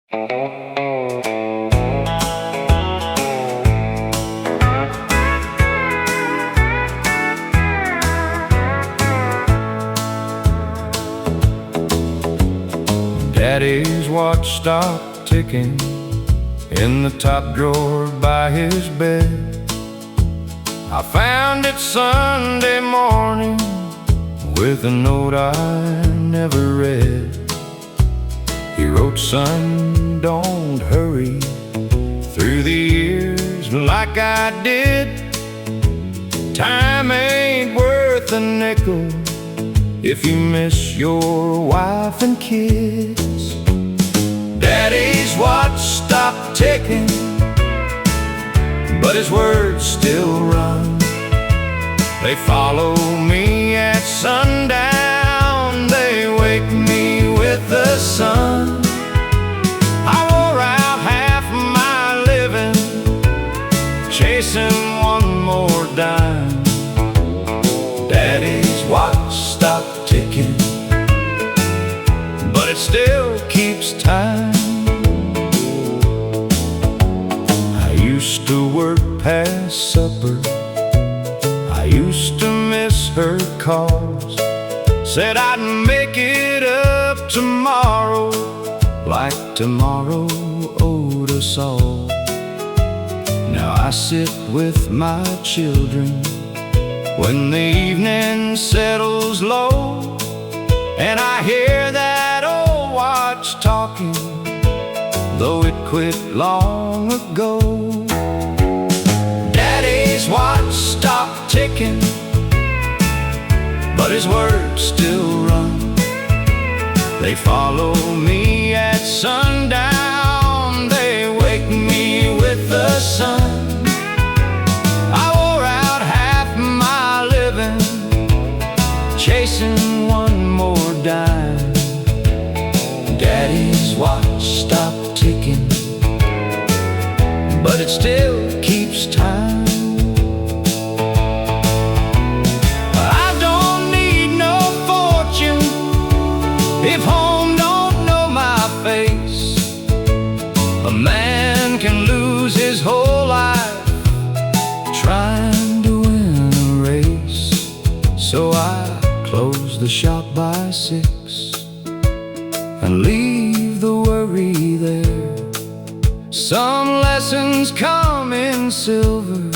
Daddy's watch stopped ticking in the top drawer by his bed. I found it Sunday morning with a note I never read. He wrote, "Son, don't hurry through the years like I did. Time ain't worth a nickel if you miss your wife and kids." Daddy's watch stopped ticking, but his words still run. They follow me at sundown, they wake me with the sun. I wore out half my living chasing one more dime. Daddy's watch stopped ticking, but it still keeps time. I used to work past supper, I used to miss her calls. Said I'd make it up tomorrow, like tomorrow owed us all. Now I sit with my children when the evening settles low, and I hear that old watch talking, though it quit long ago. Daddy's watch stopped ticking, but his words still run. They follow me at sundown, they wake me with the sun. I wore out half my living chasing one more dime. Daddy's watch stopped ticking, but it still keeps time. I don't need no fortune if home don't know my face. A man can lose his whole life trying to win a race. So I close the shop by 6 and leave the worry there. Some lessons come in silver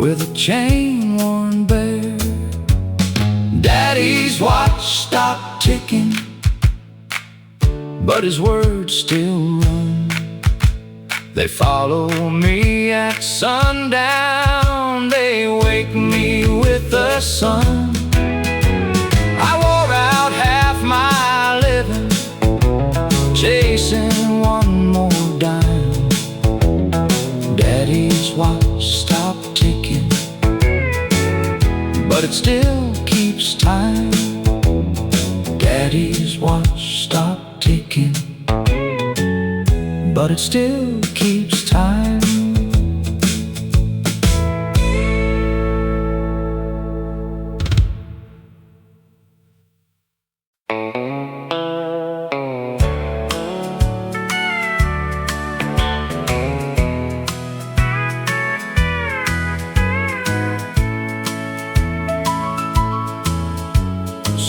with a chain worn bare. Daddy's watch stopped ticking, but his words still run. They follow me at sundown, they wake me with the sun. I wore out half my living chasing one more dime. Daddy's watch stopped ticking, but it still keeps time. Daddy's watch stopped ticking, but it still keeps time.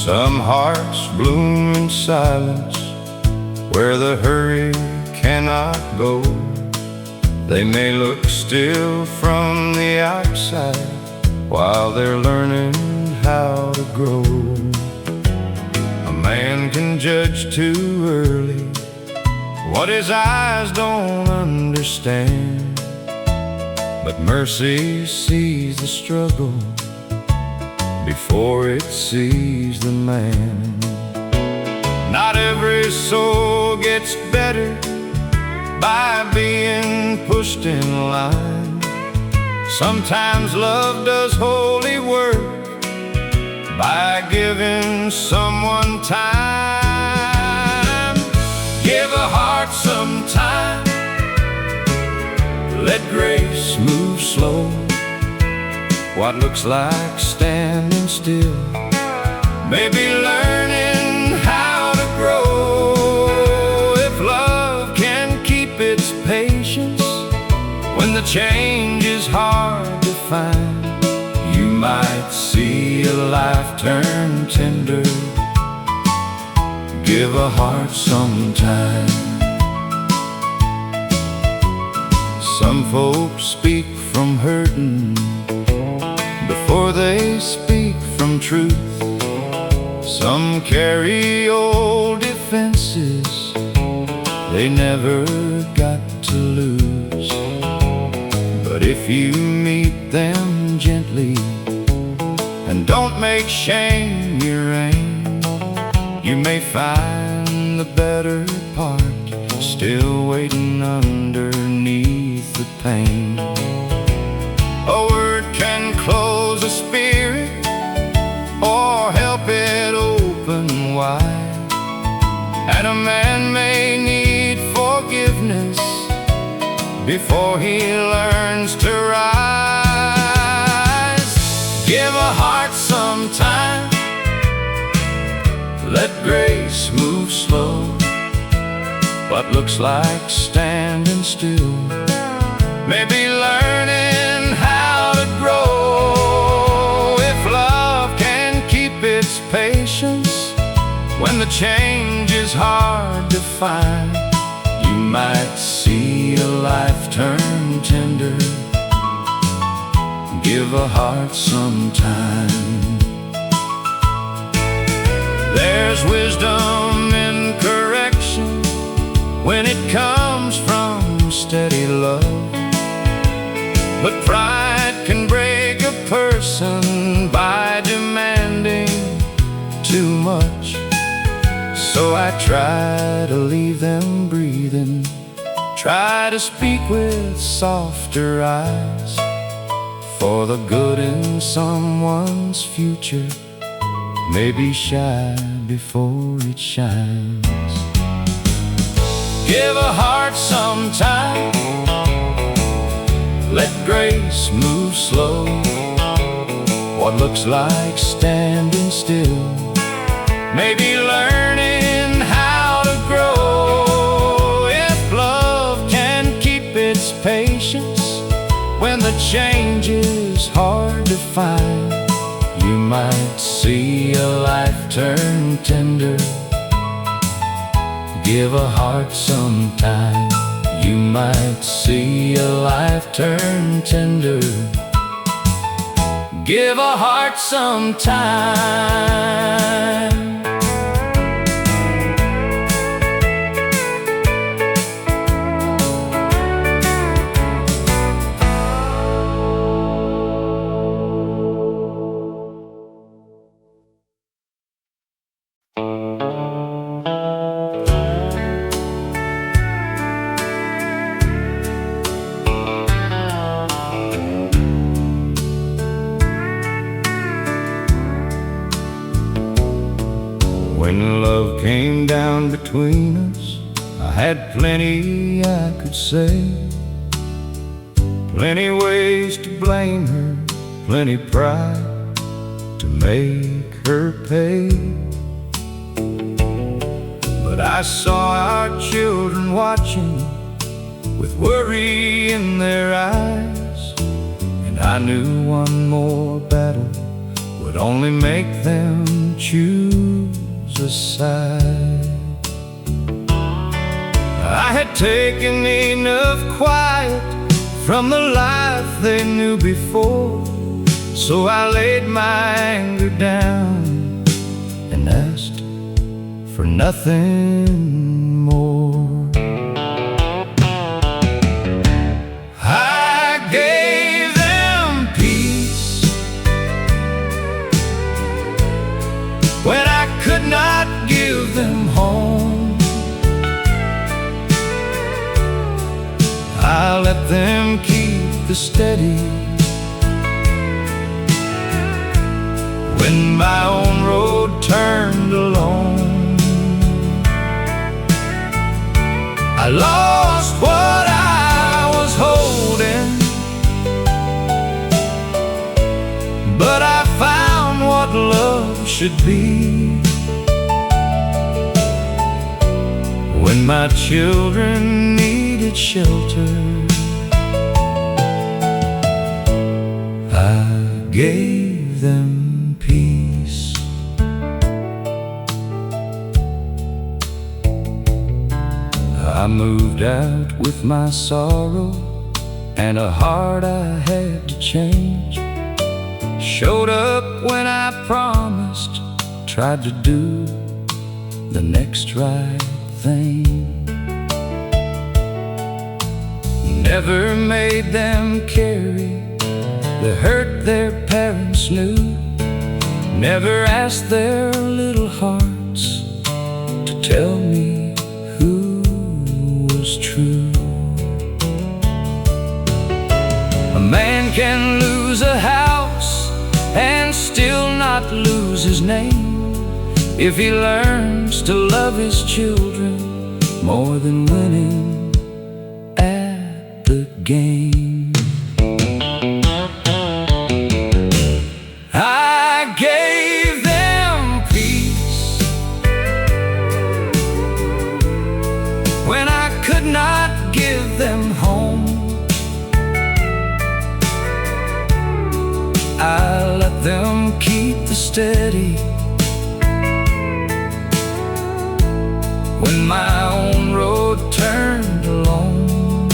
Some hearts bloom in silence where the hurry cannot go. They may look still from the outside while they're learning how to grow. A man can judge too early what his eyes don't understand, but mercy sees the struggle before it sees the man. Not every soul gets better by being pushed in line. Sometimes love does holy work by giving someone time. Give a heart some time, let grace move slow. What looks like standing still may be learning how to grow. If change is hard to find, you might see a life turn tender. Give a heart some time. Some folks speak from hurting before they speak from truth. Some carry old defenses they never got to lose. But if you meet them gently and don't make shame your aim, you may find the better part still waiting underneath the pain. A word can close a spirit or help it open wide, and a man may need forgiveness before he learns to rise. Give a heart some time, let grace move slow. What looks like standing still may be learning how to grow. If love can keep its patience when the change is hard to find, you might see a life turn tender. Give a heart some time. There's wisdom in correction when it comes from steady love, but pride can break a person by demanding too much. So I try to leave them breathing, try to speak with softer eyes, for the good in someone's future may be shy before it shines. Give a heart some time, let grace move slow. What looks like standing still may be learning how to grow. If love can keep its patience when the change is hard to find, you might see a life turn tender. Give a heart some time, you might see a life turn tender. Give a heart some time. When love came down between us, I had plenty I could say, plenty ways to blame her, plenty pride to make her pay. But I saw our children watching with worry in their eyes, and I knew one more battle would only make them choose a side. I had taken enough quiet from the life they knew before, so I laid my anger down and asked for nothing more. I gave them peace when I could not give them home. I let them keep the steady when my own road turned alone. I lost what I was holding, but I found what love should be. When my children needed shelter, gave them peace. I moved out with my sorrow and a heart I had to change. Showed up when I promised, tried to do the next right thing. Never made them carry the hurt their parents knew. Never asked their little hearts to tell me who was true. A man can lose a house and still not lose his name if he learns to love his children more than winning at the game. I gave them peace when I could not give them home. I let them keep the steady when my own road turned alone.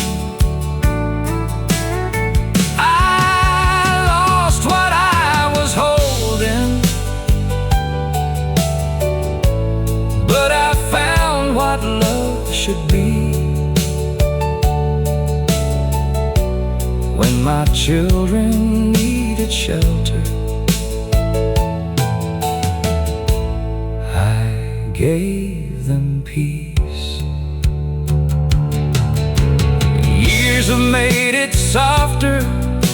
I lost what I was holding, but I found what love should be. When my children needed shelter, I gave them peace. Years have made it softer,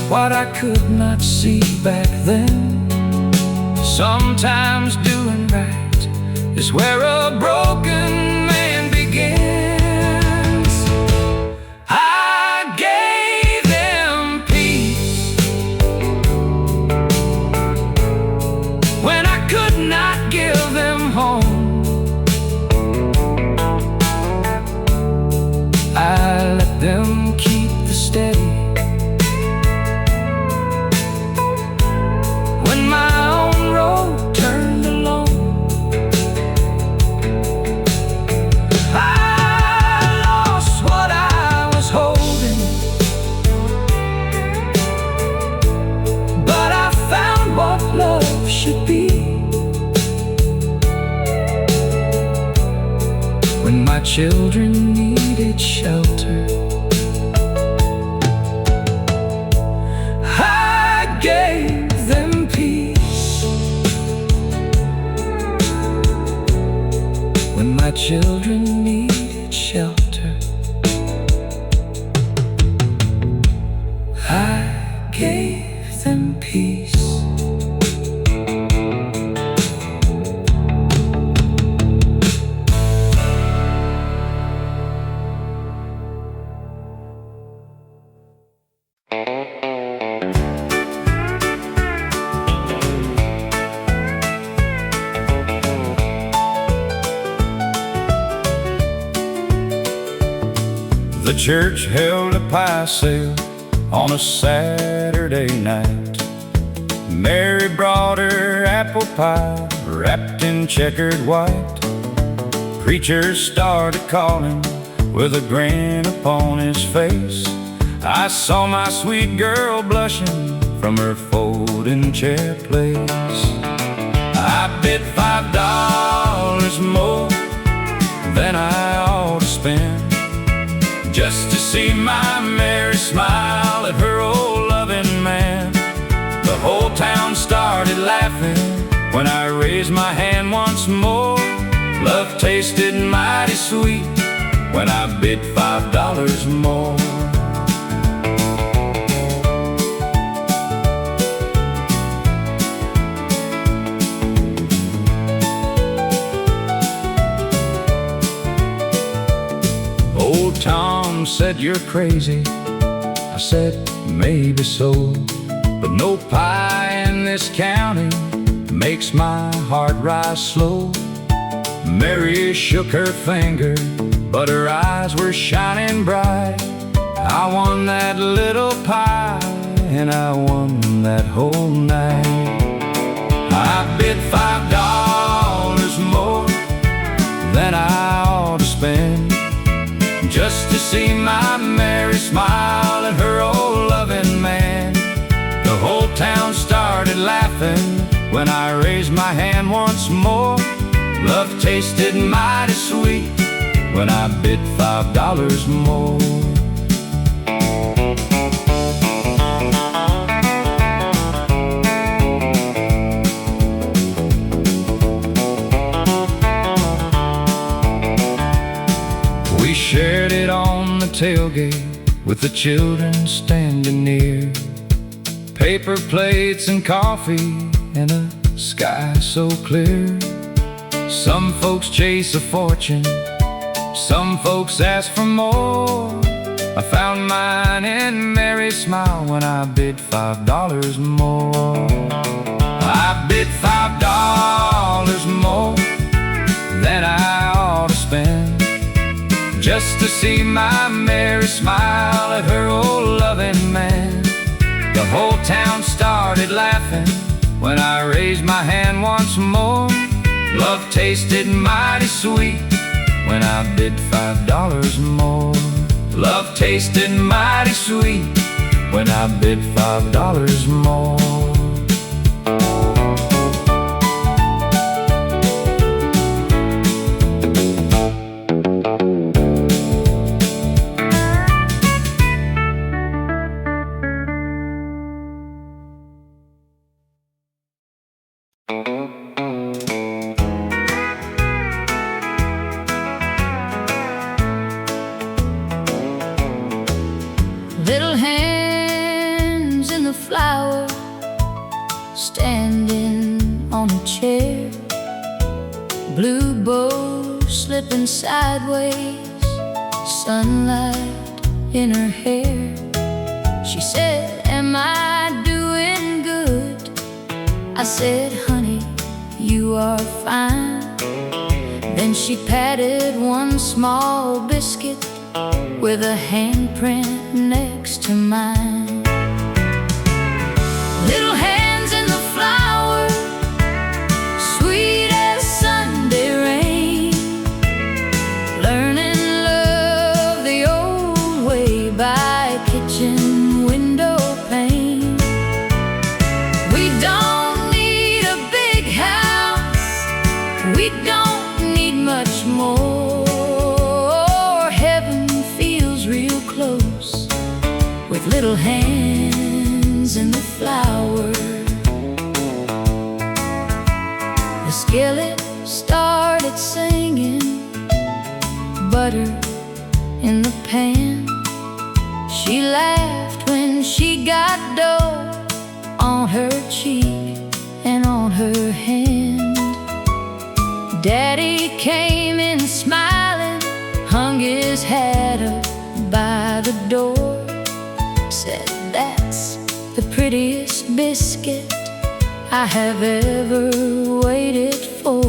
what I could not see back then. Sometimes doing right is where a broken man begins. I gave them peace when I could not give them home. I let them keep the steady when my own road turned alone. I lost what I was holding, but I found what love should be. When my children needed shelter, I gave them peace. When my children needed shelter, I gave them peace. The church held a pie sale on a Saturday night. Mary brought her apple pie wrapped in checkered white. Preacher started calling with a grin upon his face. I saw my sweet girl blushing from her folding chair place. I bid $5 more than I ought to spend just to see my Mary smile at her old loving man. The whole town started laughing when I raised my hand once more. Love tasted mighty sweet when I bid $5 more. Old Tom said, "You're crazy." I said, "Maybe so, but no pie in this county makes my heart rise slow." Mary shook her finger, but her eyes were shining bright. I won that little pie and I won that whole night. I bid $5 more than I ought to spend, just to see my Mary smile at her old loving man. The whole town started laughing when I raised my hand once more. Love tasted mighty sweet when I bid $5 more. We shared it on the tailgate with the children standing near. Paper plates and coffee and a sky so clear. Some folks chase a fortune, some folks ask for more. I found mine in Mary's smile when I bid $5 more. I bid $5 more than I ought to spend, just to see my Mary smile at her old loving man. The whole town started laughing when I raised my hand once more. Love tasted mighty sweet when I bid $5 more. Love tasted mighty sweet when I bid $5 more. Little hands in the flower, standing on a chair. Blue bow slipping sideways, sunlight in her hair. She said, "Am I doing good?" I said, "Honey, you are fine." Then she patted one small biscuit with a handprint next to mine. Little hands in the flower, sweet as Sunday rain, learning love the old way by a kitchen window pane. We don't need a big house, we don't need much more. Little hands in the flower. The skillet started singing, butter in the pan. She laughed when she got dough on her cheek and on her hand. Daddy came in smiling, hung his hat up by the door. Said, "That's the prettiest biscuit I have ever waited for."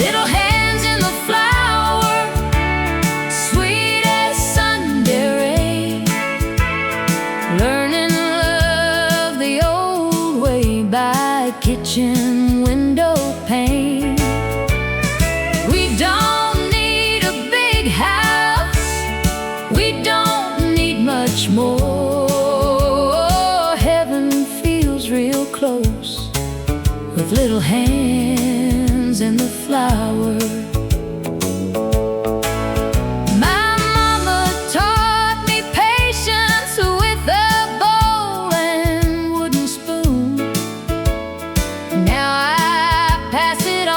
Little hands in the flower, sweet as Sunday rain, learning love the old way by a kitchen window pane. We don't need a big house, we don't much more. Heaven feels real close with little hands in the flower. My mama taught me patience with a bowl and wooden spoon. Now I pass it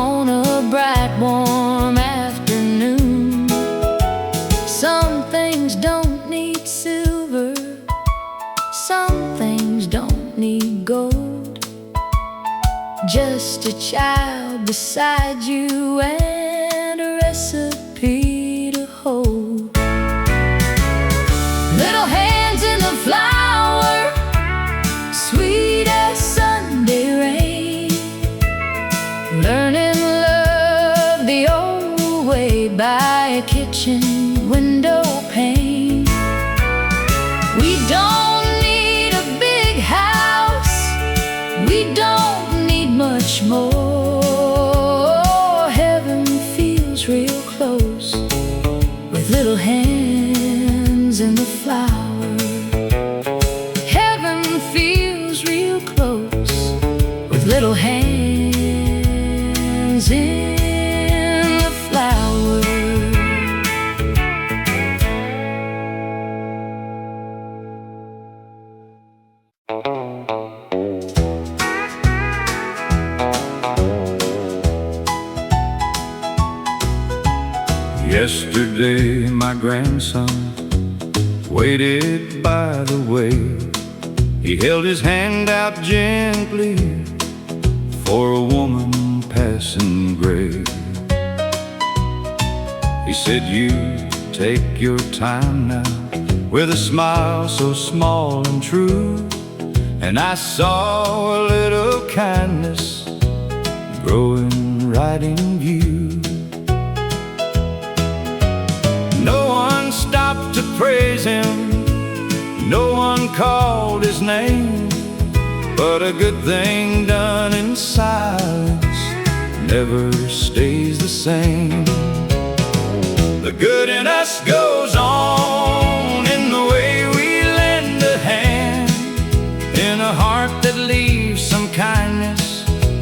on a bright warm afternoon. Some things don't need silver, some things don't need gold. Just a child beside you and a recipe to hold. Little hands in the flower, sweet as Sunday rain, learning love the old way by a kitchen window pane. don't need a big house, we don't need much more. Heaven feels real close with little hands in the flower. Heaven feels real close with little hands in the flower. Yesterday my grandson waited by the way. He held his hand out gently for a woman passing gray. He said, "You take your time now," with a smile so small and true. And I saw a little kindness growing right in view. No one stopped to praise him, no one called his name, but a good thing done in silence never stays the same. The good in us goes on in the way we lend a hand, in a heart that leaves some kindness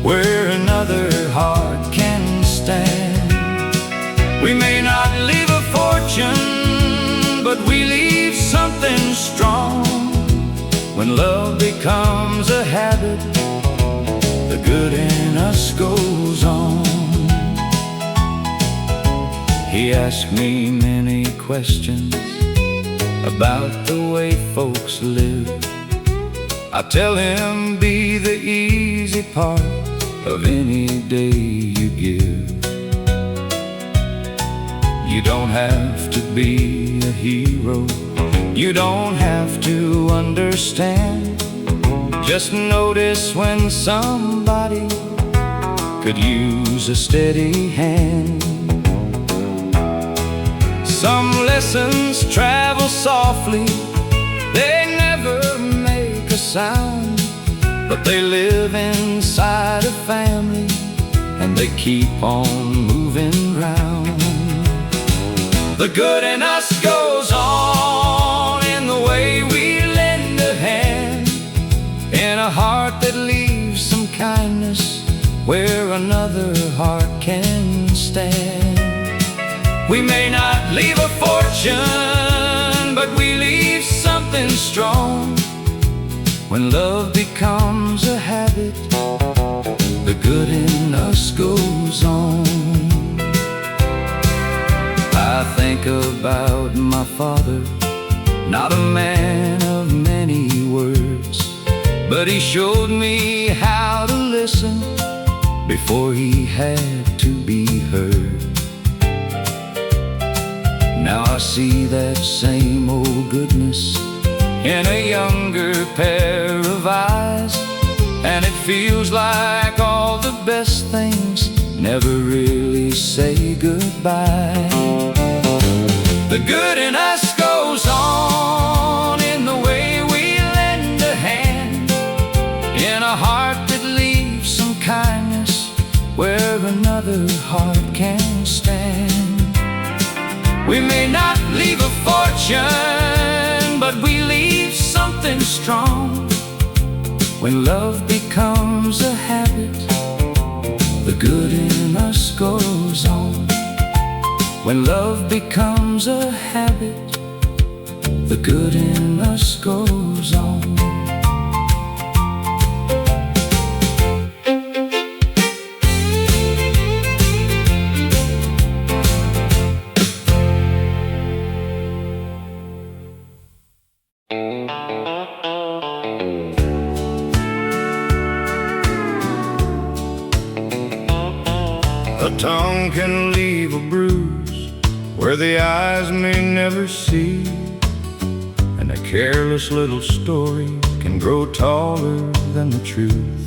where another heart can stand. We may not leave a fortune, but we leave something strong. When love becomes a habit, the good in us goes on. He asked me many questions about the way folks live. I tell him, be the easy part of any day you give. You don't have to be a hero, you don't have to understand. Just notice when somebody could use a steady hand. Some lessons travel softly, they never make a sound, but they live inside a family and they keep on moving round. The good in us goes on in the way we lend a hand, in a heart that leaves some kindness where another heart can stand. We may not leave a fortune, but we leave something strong. When love becomes a habit, the good in us goes on. I think about my father, not a man of many words, but he showed me how to listen before he had to be heard. Now I see that same old goodness in a younger pair of eyes, and it feels like all the best things never really say goodbye. The good in us goes on in the way we lend a hand, in a heart that leaves some kindness where another heart can stand. We may not leave a fortune, but we leave something strong. When love becomes a habit, the good in us goes on. When love becomes a habit, the good in us goes on. A tongue can leave a bruise where the eyes may never see, and a careless little story can grow taller than the truth.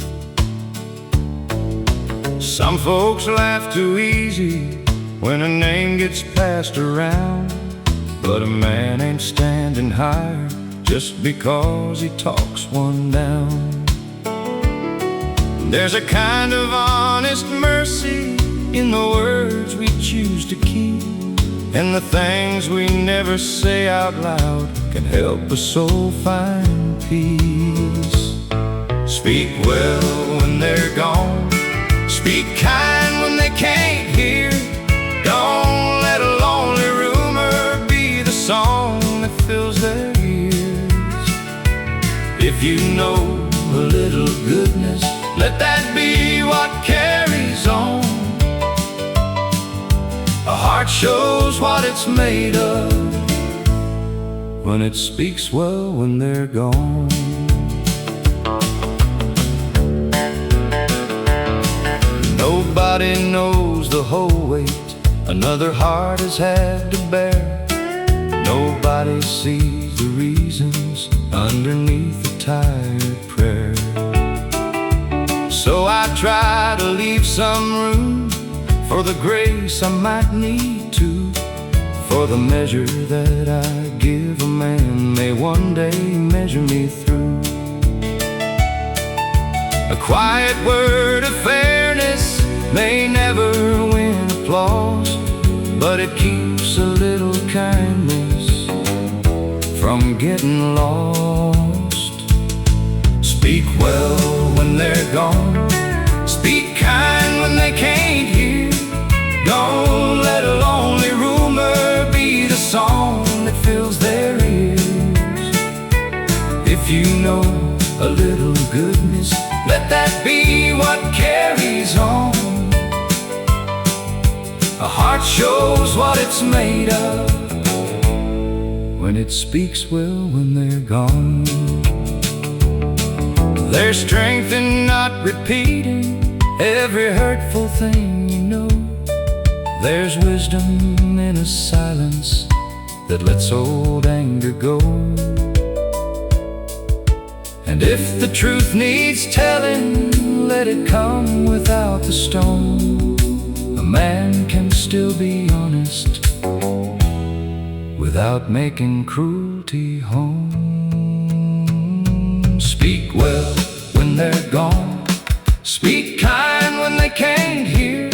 Some folks laugh too easy when a name gets passed around, but a man ain't standing higher just because he talks one down. There's a kind of honest mercy in the words we choose to keep, and the things we never say out loud can help a soul find peace. Speak well when they're gone, speak kind when they can't hear. Don't let a lonely rumor be the song that fills their ears. If you know a little goodness, let that be what carries on. A heart shows what it's made of when it speaks well when they're gone. Nobody knows the whole weight another heart has had to bear. Nobody sees the reasons underneath a tired prayer. So I try to leave some room for the grace I might need to, for the measure that I give a man may one day measure me through. A quiet word of fairness may never win applause, but it keeps a little kindness from getting lost. Speak well when they're gone, speak kind when they can't hear. Don't let a lonely rumor be the song that fills their ears. If you know a little goodness, let that be what carries on. A heart shows what it's made of when it speaks well when they're gone. There's strength in not repeating every hurtful thing you know. There's wisdom in a silence that lets old anger go. And if the truth needs telling, let it come without the stone. A man can still be honest without making cruelty home. Speak well when they're gone, speak kind when they can't hear.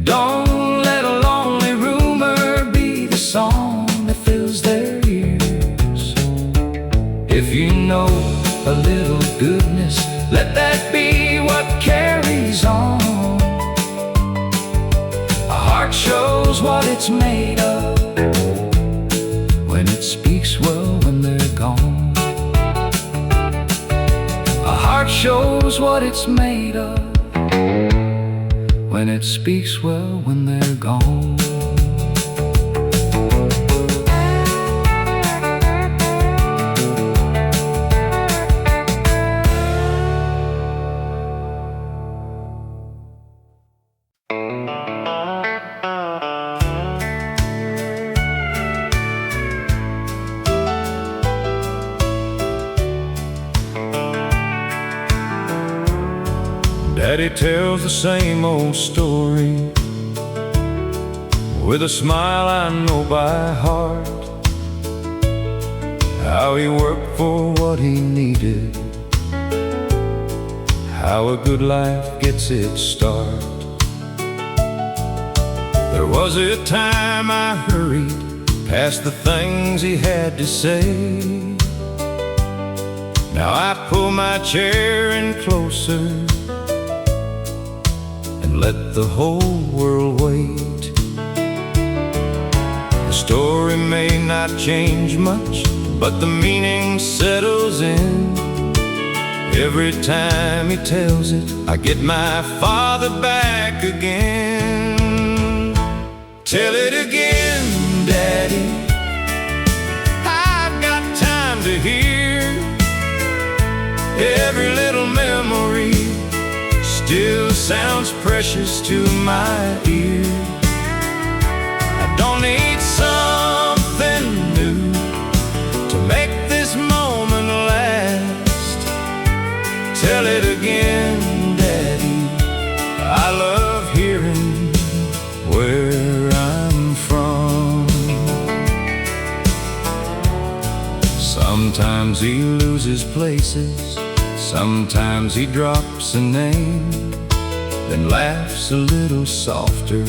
Don't let a lonely rumor be the song that fills their ears. If you know a little goodness, let that be what carries on. A heart shows what it's made of when it speaks well when they're gone. A heart shows what it's made of when it speaks well when they're gone. Daddy tells the same old story with a smile I know by heart. How he worked for what he needed, how a good life gets its start. There was a time I hurried past the things he had to say. Now I pull my chair in closer and let the whole world wait. The story may not change much, but the meaning settles in. Every time he tells it, I get my father back again. Tell it again, Daddy, I've got time to hear. Every little memory still sounds precious to my ear. I don't need something new to make this moment last. Tell it again, Daddy, I love hearing where I'm from. Sometimes he loses places, sometimes he drops a name, then laughs a little softer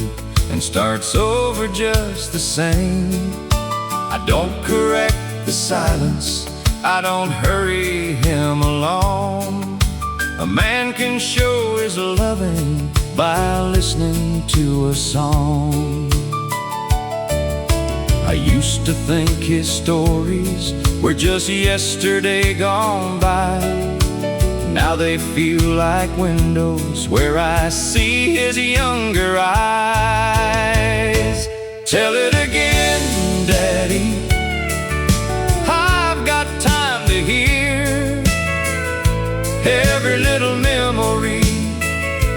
and starts over just the same. I don't correct the silence, I don't hurry him along. A man can show his loving by listening to a song. I used to think his stories were just yesterday gone by. Now they feel like windows where I see his younger eyes. Tell it again, Daddy, I've got time to hear. Every little memory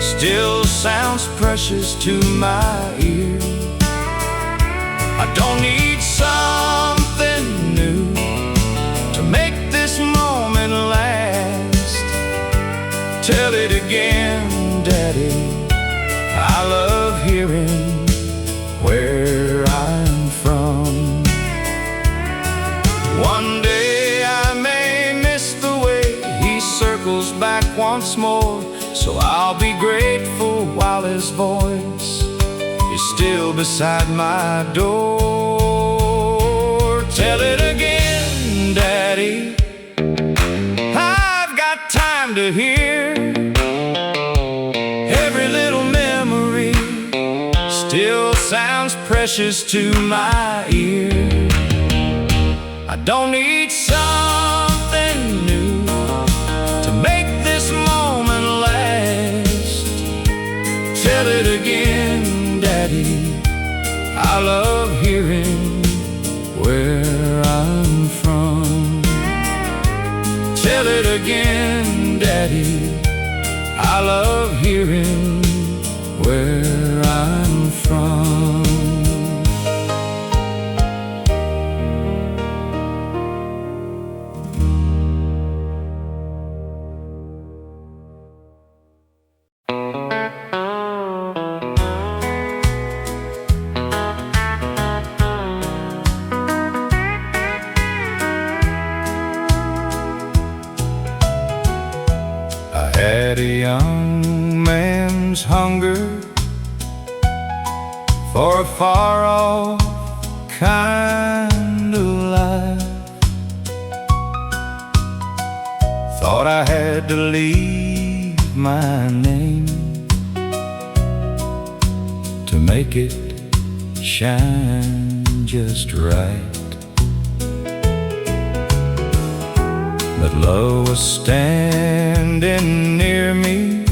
still sounds precious to my ear. I don't need something new to make this moment last. Tell it again, Daddy, I love hearing where I'm from. One day I may miss the way he circles back once more, so I'll be grateful while his voice is still beside my door. Tell it again, Daddy, I've got time to hear. Every little memory still sounds precious to my ear. I don't need something new to make this moment last. Tell it again, Daddy, I love hearing where I'm from. Tell it again, Daddy, I love hearing where I'm from. Had a young man's hunger for a far-off kind of life. Thought I had to leave my name to make it shine just right. But love was standing near me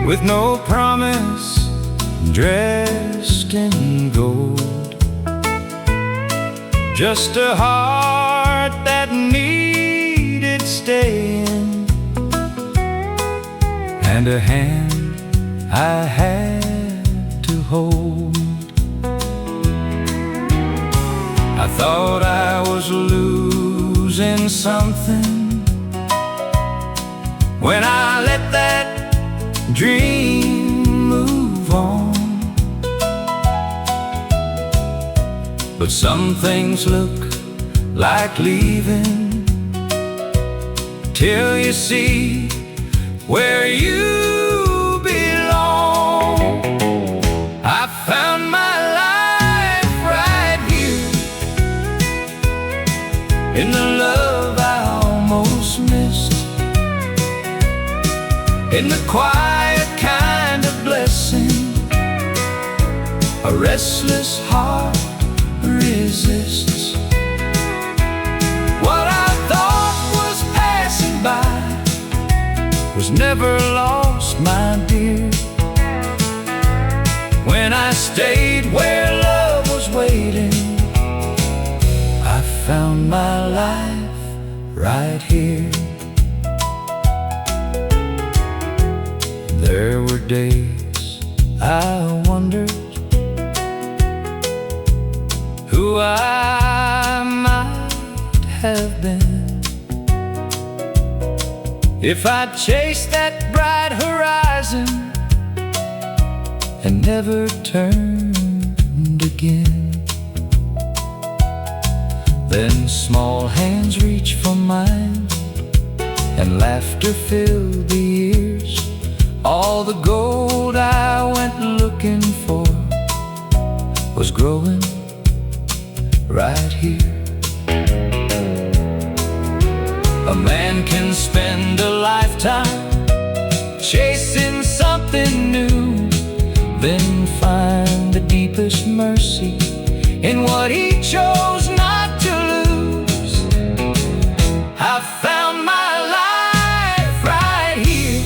with no promise, dressed in gold. Just a heart that needed staying, and a hand I had to hold. I thought I was losing something when I let that dream move on. But some things look like leaving till you see where you belong. I found my life right here in the love I almost missed, in the quiet kind of blessing a restless heart resists. What I thought was passing by was never lost, my dear. When I stayed where love was waiting, I found my life right here. There were days I wondered who I might have been if I'd chased that bright horizon and never turned again. Then small hands reach for mine, and laughter filled the ears. All the gold I went looking for was growing right here. A man can spend a lifetime chasing something new, then find the deepest mercy in what he chose not to lose. I found my life right here,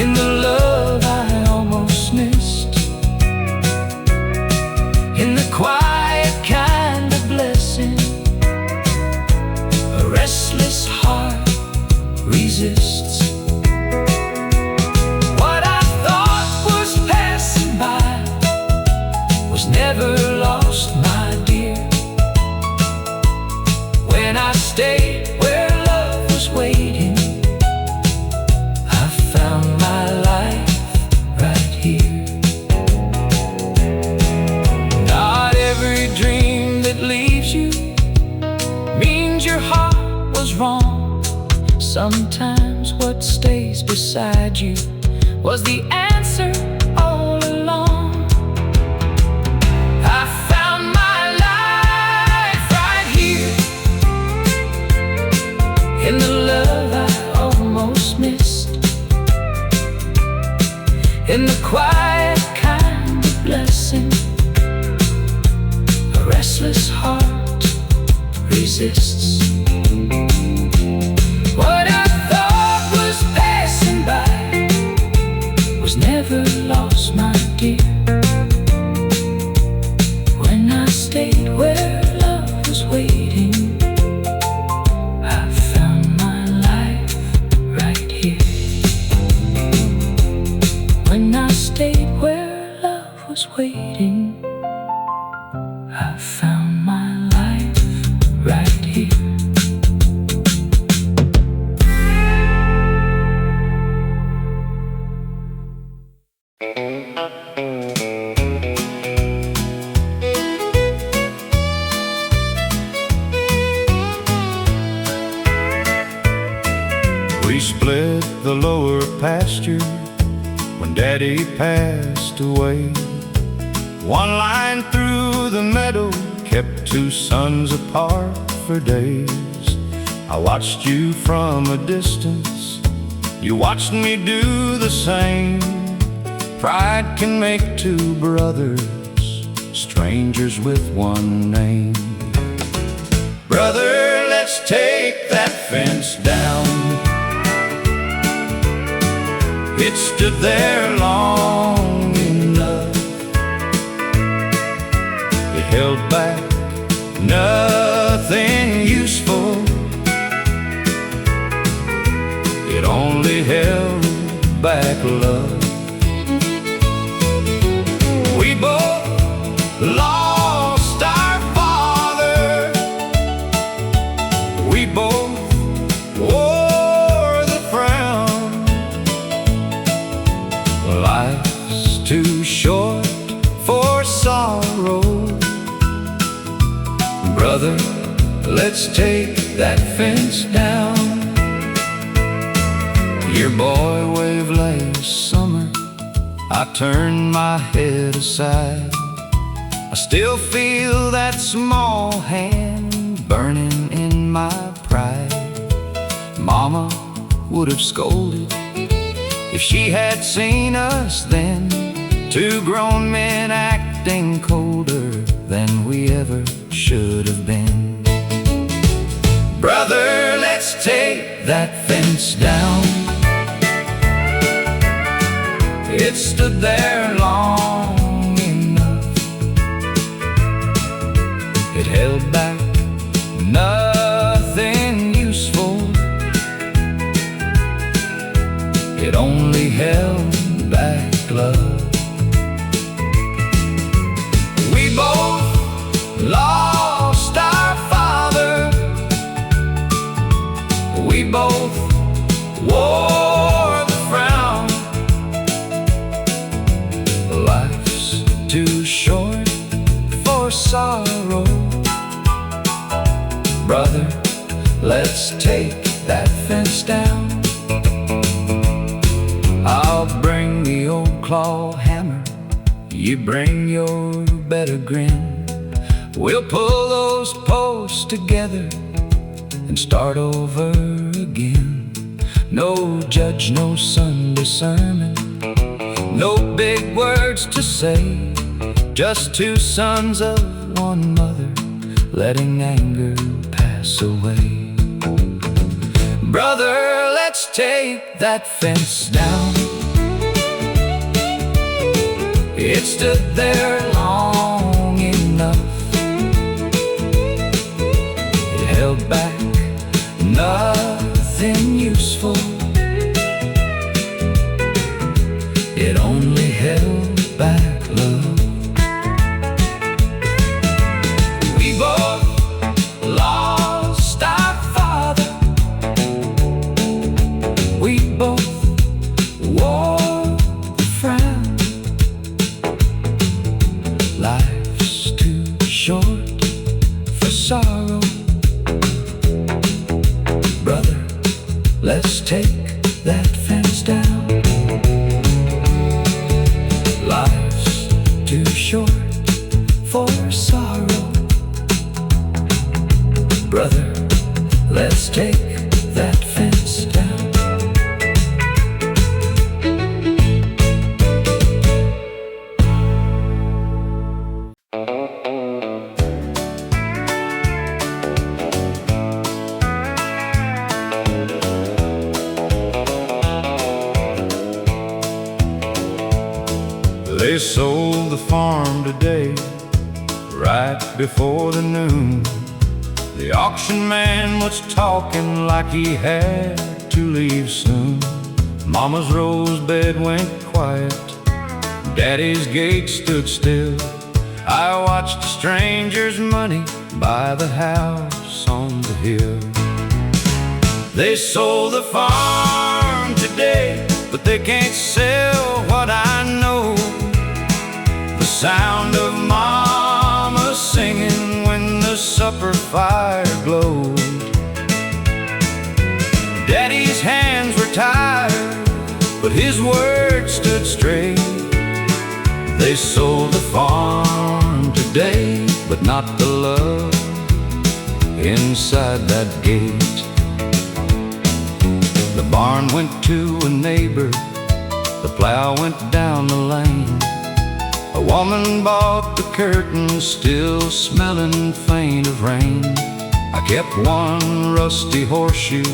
in the love I almost missed, in the quiet kind of blessing a restless heart resists. What I thought was passing by was never lost, my dear. When I stayed where love was waiting, I found my life right here. Not every dream that leaves you means your heart was wrong. Sometimes what stays beside you was the answer all along. I found my life right here, in the love I almost missed, in the quiet kind of blessing a restless heart resists. What I thought was passing by was never lost, my dear. When I stayed where love was waiting, I found my life right here. When I stayed where love was waiting, I found my life right here. We split the lower pasture when Daddy passed away. One line through the meadow kept two sons apart for days. I watched you from a distance, you watched me do the same. Pride can make two brothers, strangers with one name. Brother, let's take that fence down. It stood there long enough. It held back nothing useful. It only held back love. We both lost our father. We both wore the frown. Life's too short for sorrow. Brother, let's take that fence down. Your boy wave last summer, I turned my head aside. I still feel that small hand burning in my pride. Mama would have scolded if she had seen us then, two grown men acting colder than we ever should have been. Brother, let's take that fence down. It stood there long enough. It held back nothing useful. It only held back love. We both lost our father. We both wore the frown. Life's too short for sorrow. Brother, let's take that fence down. I'll bring the old claw hammer, you bring your better grin. We'll pull those posts together and start over again. No judge, no Sunday sermon, no big words to say, just two sons of one mother, letting anger pass away. Brother, let's take that fence down. It stood there long enough. It held back nothing useful. It only held back love. We both lost our father. We both wore the frown. Life's too short for sorrow. Brother, let's take that fence down. Life's too short for sorrow. Brother, let's take that fence down. They sold the farm today, right before the noon. The auction man was talking like he had to leave soon. Mama's rose bed went quiet, Daddy's gate stood still. I watched a stranger's money buy the house on the hill. They sold the farm today, but they can't sell what I know. The sound of Mama singing when the supper fire glowed. Daddy's hands were tired, but his words stood straight. They sold the farm today, but not the love inside that gate. The barn went to a neighbor, the plow went down the lane. A woman bought the curtains, still smelling faint of rain. I kept one rusty horseshoe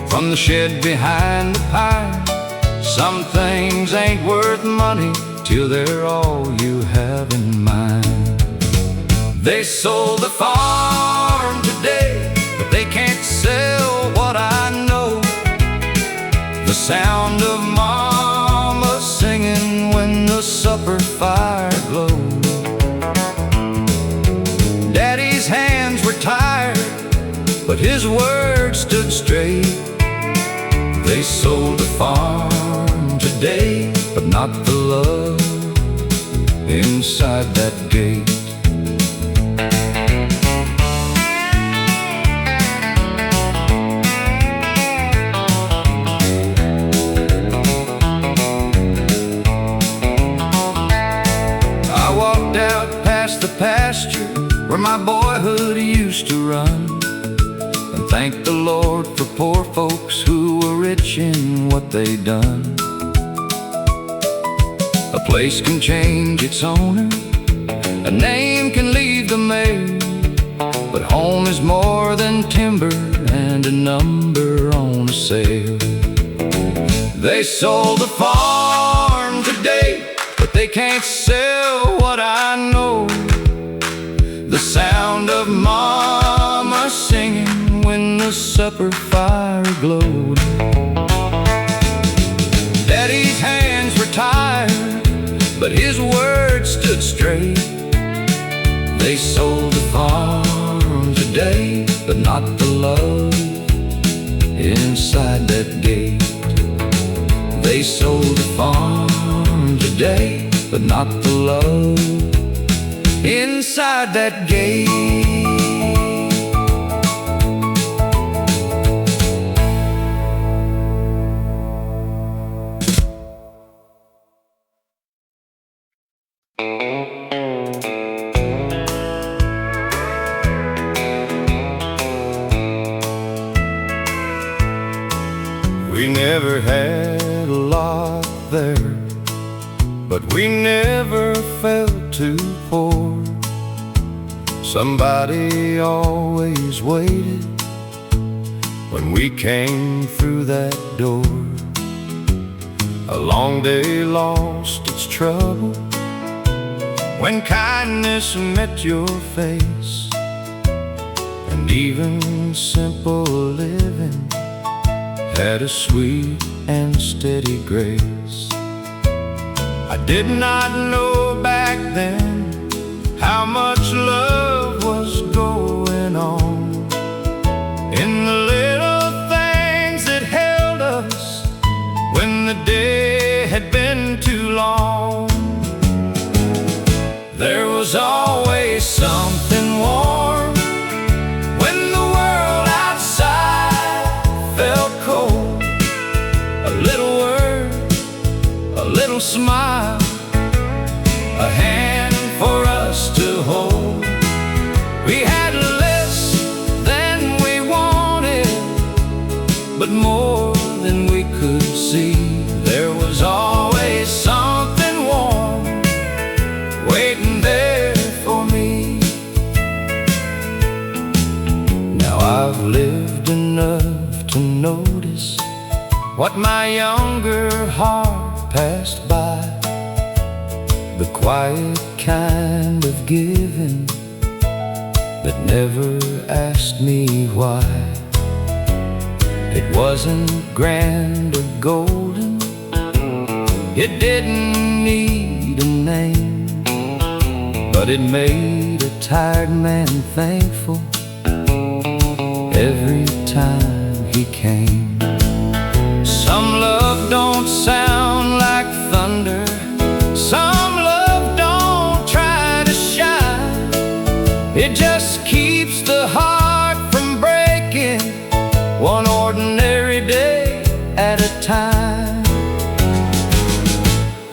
from the shed behind the pine. Some things ain't worth money till they're all you have in mind. They sold the farm today, but they can't sell what I know. The sound of Mama singing when the supper fire glowed. Daddy's hands were tired, but his words stood straight. They sold the farm today, but not the love inside that gate. The pasture where my boyhood used to run, and thank the Lord for poor folks who were rich in what they done. A place can change its owner, a name can leave the mayor, but home is more than timber and a number on a sale. They sold the farm today, but they can't sell what I know. The sound of Mama singing when the supper fire glowed. Daddy's hands were tired, but his words stood straight. They sold the farm today, but not the love inside that gate. They sold the farm today, but not the love inside that gate. We never had a lot there, but we never felt too poor. Somebody always waited when we came through that door. A long day lost its trouble when kindness met your face, and even simple living had a sweet and steady grace. I did not know back then how much love was going on in the little things that held us when the day had been too long. There was always something warm when the world outside felt cold. A little word, a little smile, a hand for us to hold. We had less than we wanted, but more than we could see. There was always something warm waiting there for me. Now I've lived enough to notice what my younger heart passed by, the quiet kind of giving that never asked me why. It wasn't grand or golden, it didn't need a name, but it made a tired man thankful every time he came. Some love don't sound like thunder, some love don't try to shine. It just keeps the heart from breaking, one ordinary day at a time.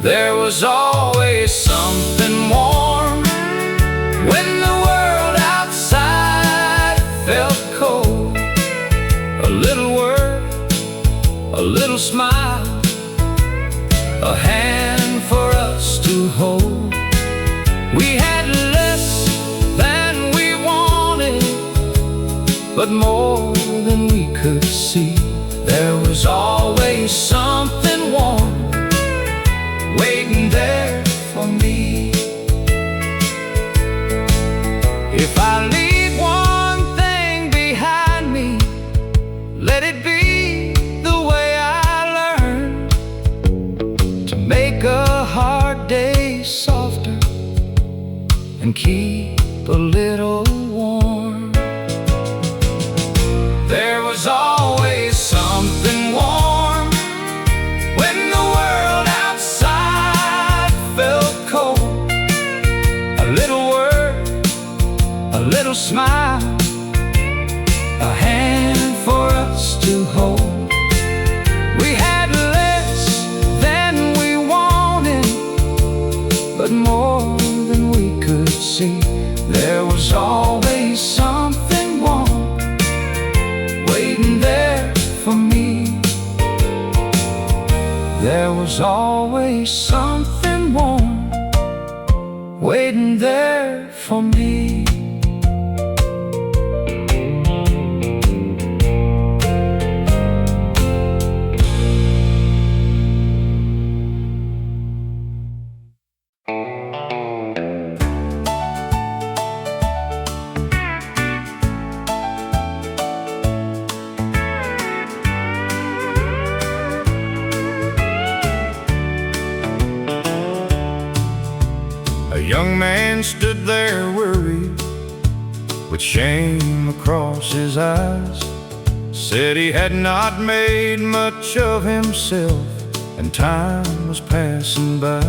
There was always something warm when the world outside felt cold. A little word, a little smile, a hand for us to hold. We had less than we wanted, but more than we could see. There was always something warm waiting there for me. If I leave one thing behind me, let it be the way I learned to make a hard day softer and keep a little warm. There was always something warm when the world outside felt cold. A little word, a little smile, a hand for us to hold. We had less than we wanted, but more than we could see. There was always something warm waiting there for me. There was always something warm waiting there for me. A young man stood there worried, with shame across his eyes. Said he had not made much of himself, and time was passing by.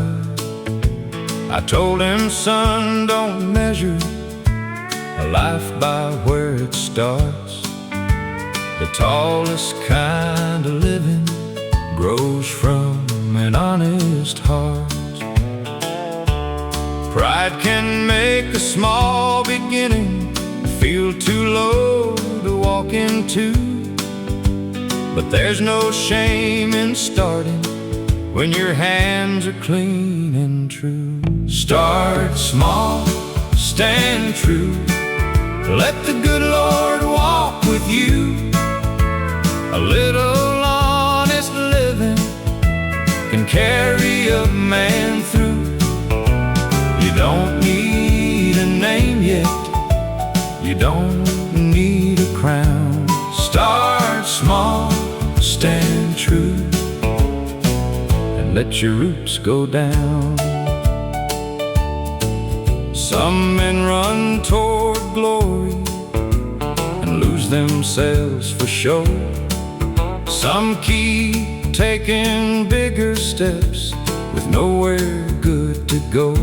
I told him, son, don't measure a life by where it starts. The tallest kind of living grows from an honest heart. Pride can make a small beginning feel too low to walk into, but there's no shame in starting when your hands are clean and true. Start small, stand true, let the good Lord walk with you. A little honest living can carry a man through. You don't need a name yet, you don't need a crown. Start small, stand true, and let your roots go down. Some men run toward glory and lose themselves for show. Some keep taking bigger steps with nowhere good to go.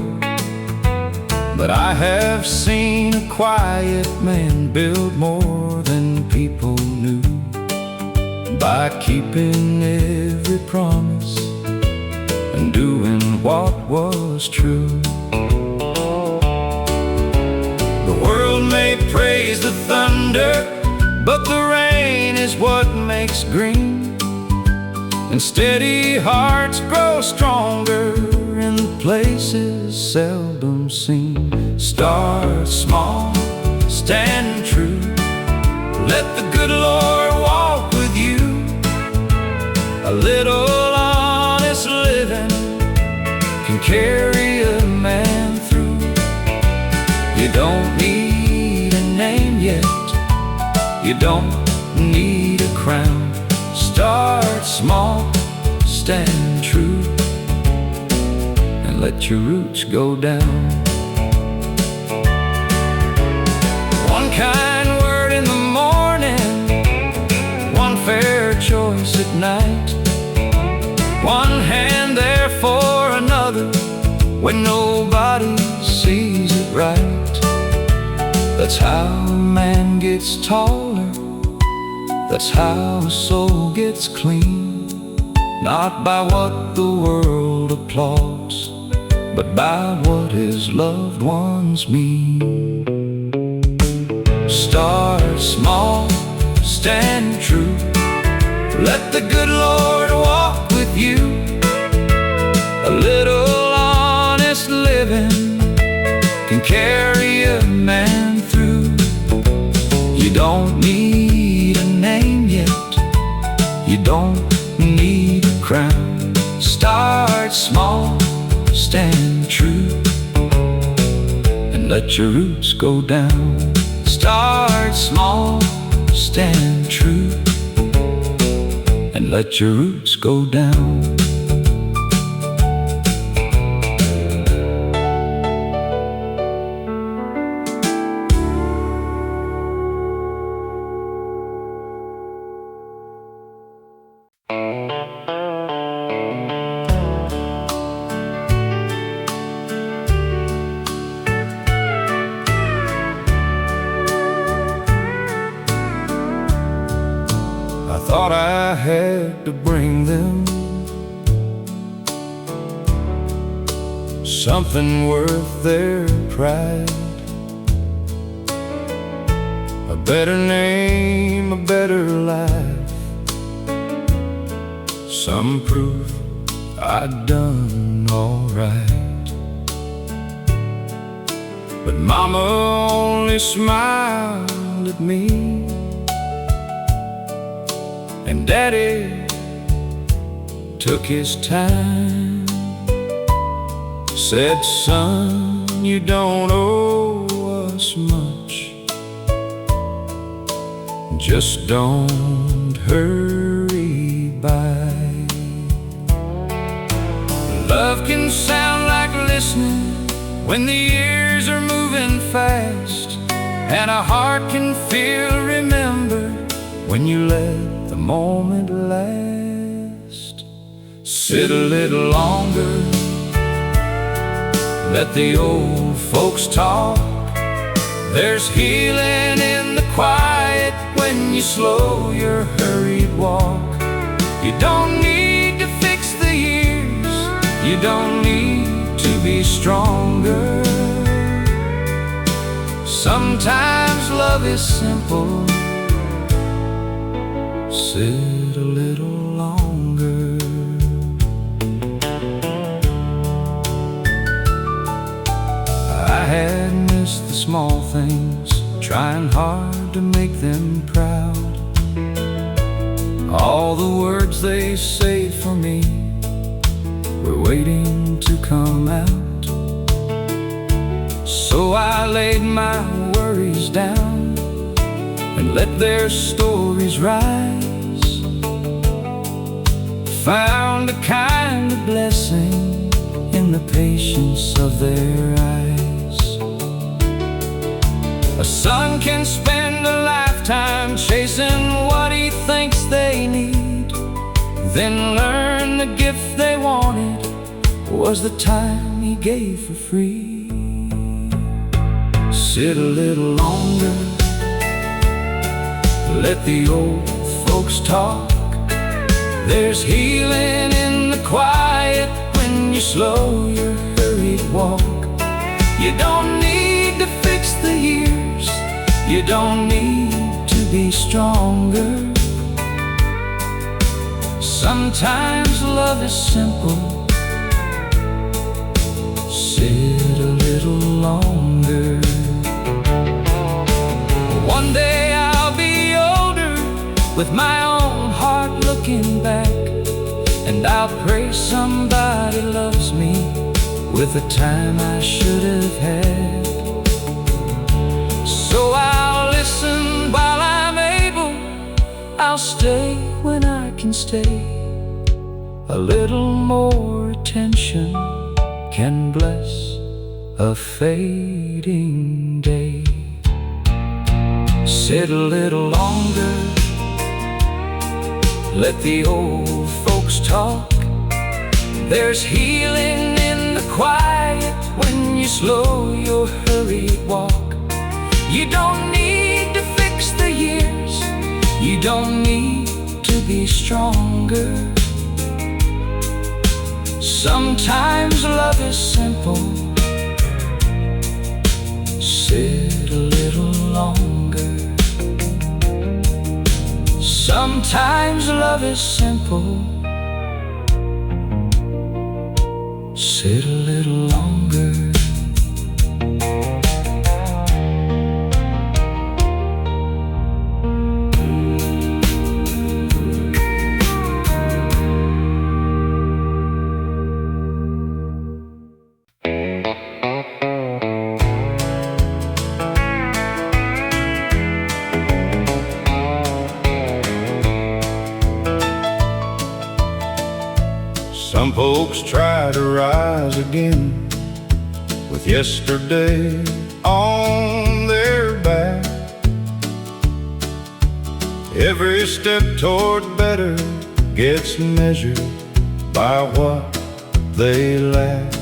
But I have seen a quiet man build more than people knew, by keeping every promise and doing what was true. The world may praise the thunder, but the rain is what makes green. And steady hearts grow stronger in places seldom seen. Start small, stand true, let the good Lord walk with you. A little honest living can carry a man through. You don't need a name yet, you don't need a crown. Start small, stand true, and let your roots go down. One kind word in the morning, one fair choice at night, one hand there for another when nobody sees it right. That's how a man gets taller, that's how a soul gets clean. Not by what the world applauds, but by what his loved ones mean. Start small, stand true, let the good Lord walk with you. A little honest living can carry a man through. You don't need a name yet, you don't need a crown. Start small, stand true, and let your roots go down. Start small, stand true, and let your roots go down. Thought I had to bring them something worth their pride, a better name, a better life, some proof I'd done alright. But Mama only smiled at me, and Daddy took his time, said, "Son, you don't owe us much, just don't hurry by." Love can sound like listening when the years are moving fast, and a heart can feel remembered when you let the moment last. Sit a little longer, let the old folks talk. There's healing in the quiet when you slow your hurried walk. You don't need to fix the years, you don't need to be stronger. Sometimes love is simple. Sit a little longer. I had missed the small things, trying hard to make them proud. All the words they say for me were waiting to come out. So I laid my worries down and let their stories rise. Found a kind of blessing in the patience of their eyes. A son can spend a lifetime chasing what he thinks they need, then learn the gift they wanted was the time he gave for free. Sit a little longer, let the old folks talk. There's healing in the quiet when you slow your hurried walk. You don't need to fix the years, you don't need to be stronger. Sometimes love is simple. Sit a little longer. One day I'll be older, with my own heart looking back, and I'll pray somebody loves me with the time I should have had. So I'll listen while I'm able, I'll stay when I can stay. A little more attention can bless a fading day. Sit a little longer, let the old folks talk. There's healing in the quiet when you slow your hurried walk. You don't need to fix the years, you don't need to be stronger. Sometimes love is simple. Sit a little longer. Sometimes love is simple. Sit a little longer. Some folks try to rise again with yesterday on their back. Every step toward better gets measured by what they lack.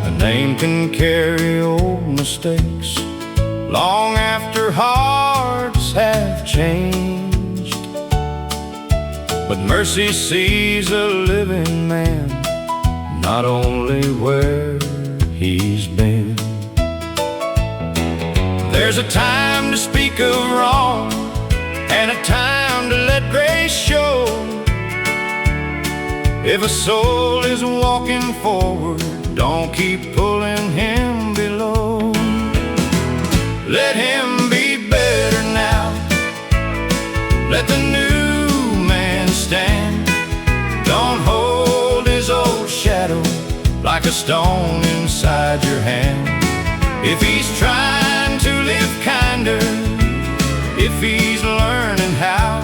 A name can carry old mistakes long after hearts have changed. But mercy sees a living man, not only where he's been. There's a time to speak of wrong and a time to let grace show. If a soul is walking forward, don't keep pulling him below. Let him be better now. Let the new stand. Don't hold his old shadow like a stone inside your hand. If he's trying to live kinder, if he's learning how,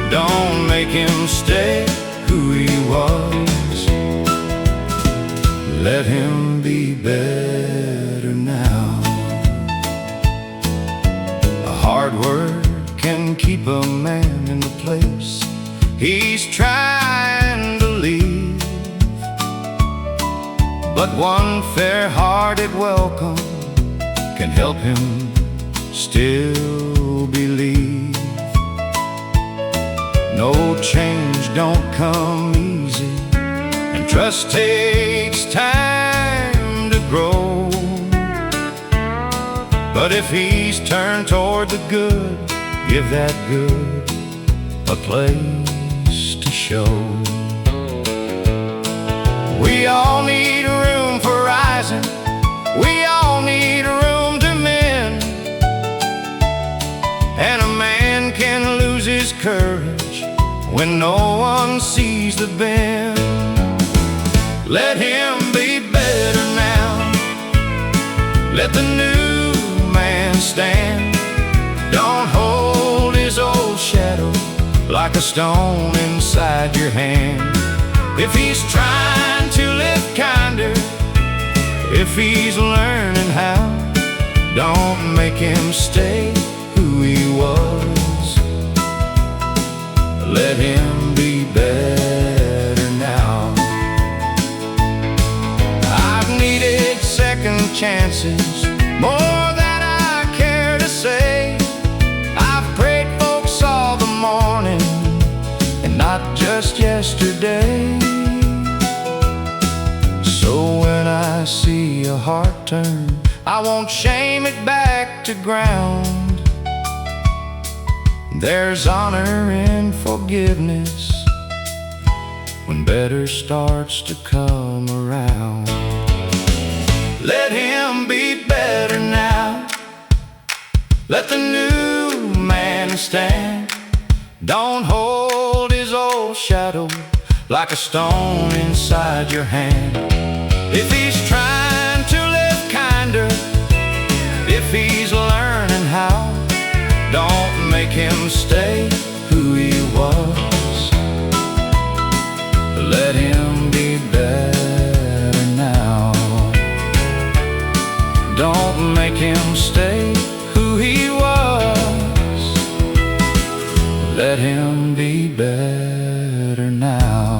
don't make him stay who he was. Let him be better now. A hard word can keep a man in the place he's trying to leave, but one fair-hearted welcome can help him still believe. No change don't come easy, and trust takes time to grow. But if he's turned toward the good, give that good a place to show. We all need room for rising. We all need room to mend. And a man can lose his courage when no one sees the bend. Let him be better now. Let the new man stand. Don't hold his old shadow like a stone inside your hand. If he's trying to live kinder, if he's learning how, don't make him stay who he was. Let him be better now. I've needed second chances, more than I care to say. I've prayed folks all the morning, and not just yesterday. So when I see a heart turn, I won't shame it back to ground. There's honor in forgiveness when better starts to come around. Let him be better now. Let the new man stand. Don't hold his old shadow like a stone inside your hand. If he's trying to live kinder, if he's learning how, don't make him stay who he was. Let him be better now. Don't make him stay who he was. Let him be better now.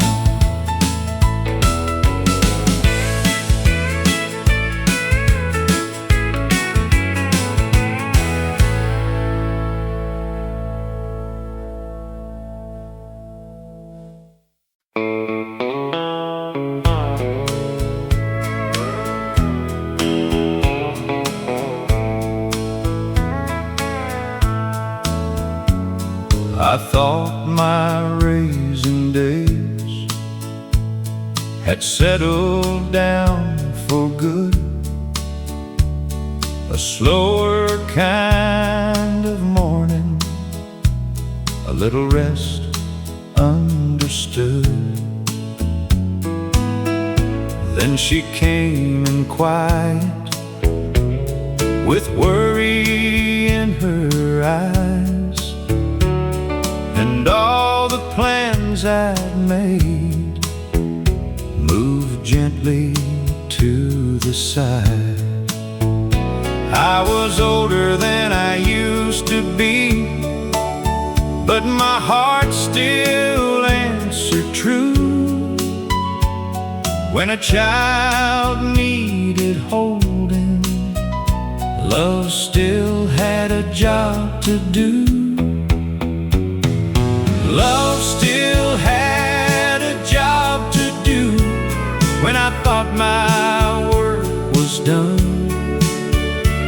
I thought my raising days had settled down for good. A slower kind of morning, a little rest understood. Then she came in quiet, with worry in her eyes, and all the plans I'd made moved gently to the side. I was older than I used to be, but my heart still answered true. When a child needed holding, love still had a job to do. Love still had a job to do. When I thought my work was done,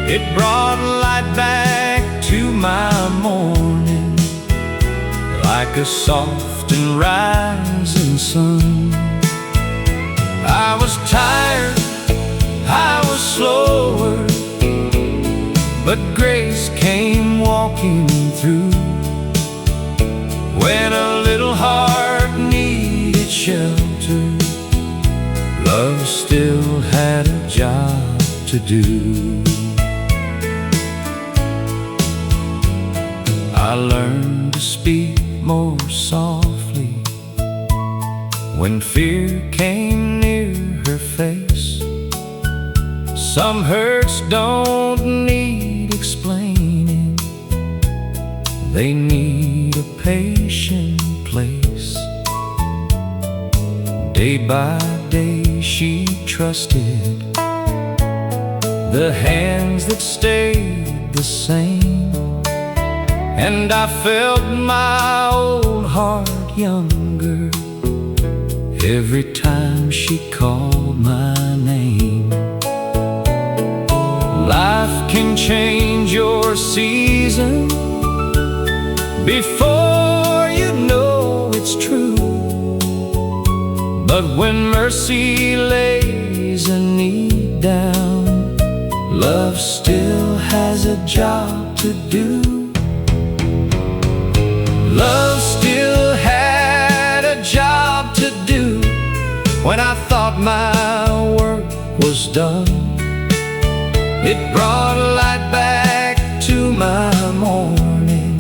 it brought light back to my morning, like a soft and rising sun. I was tired, I was slower, but grace came walking through. When a little heart needed shelter, love still had a job to do. I learned to speak more softly when fear came near her face. Some hurts don't need explaining, they need a patient place. Day by day she trusted the hands that stayed the same, and I felt my old heart younger every time she called my name. Life can change for season before you know it's true. But when mercy lays a need down, love still has a job to do. Love still had a job to do when I thought my work was done. It brought light back to my morning,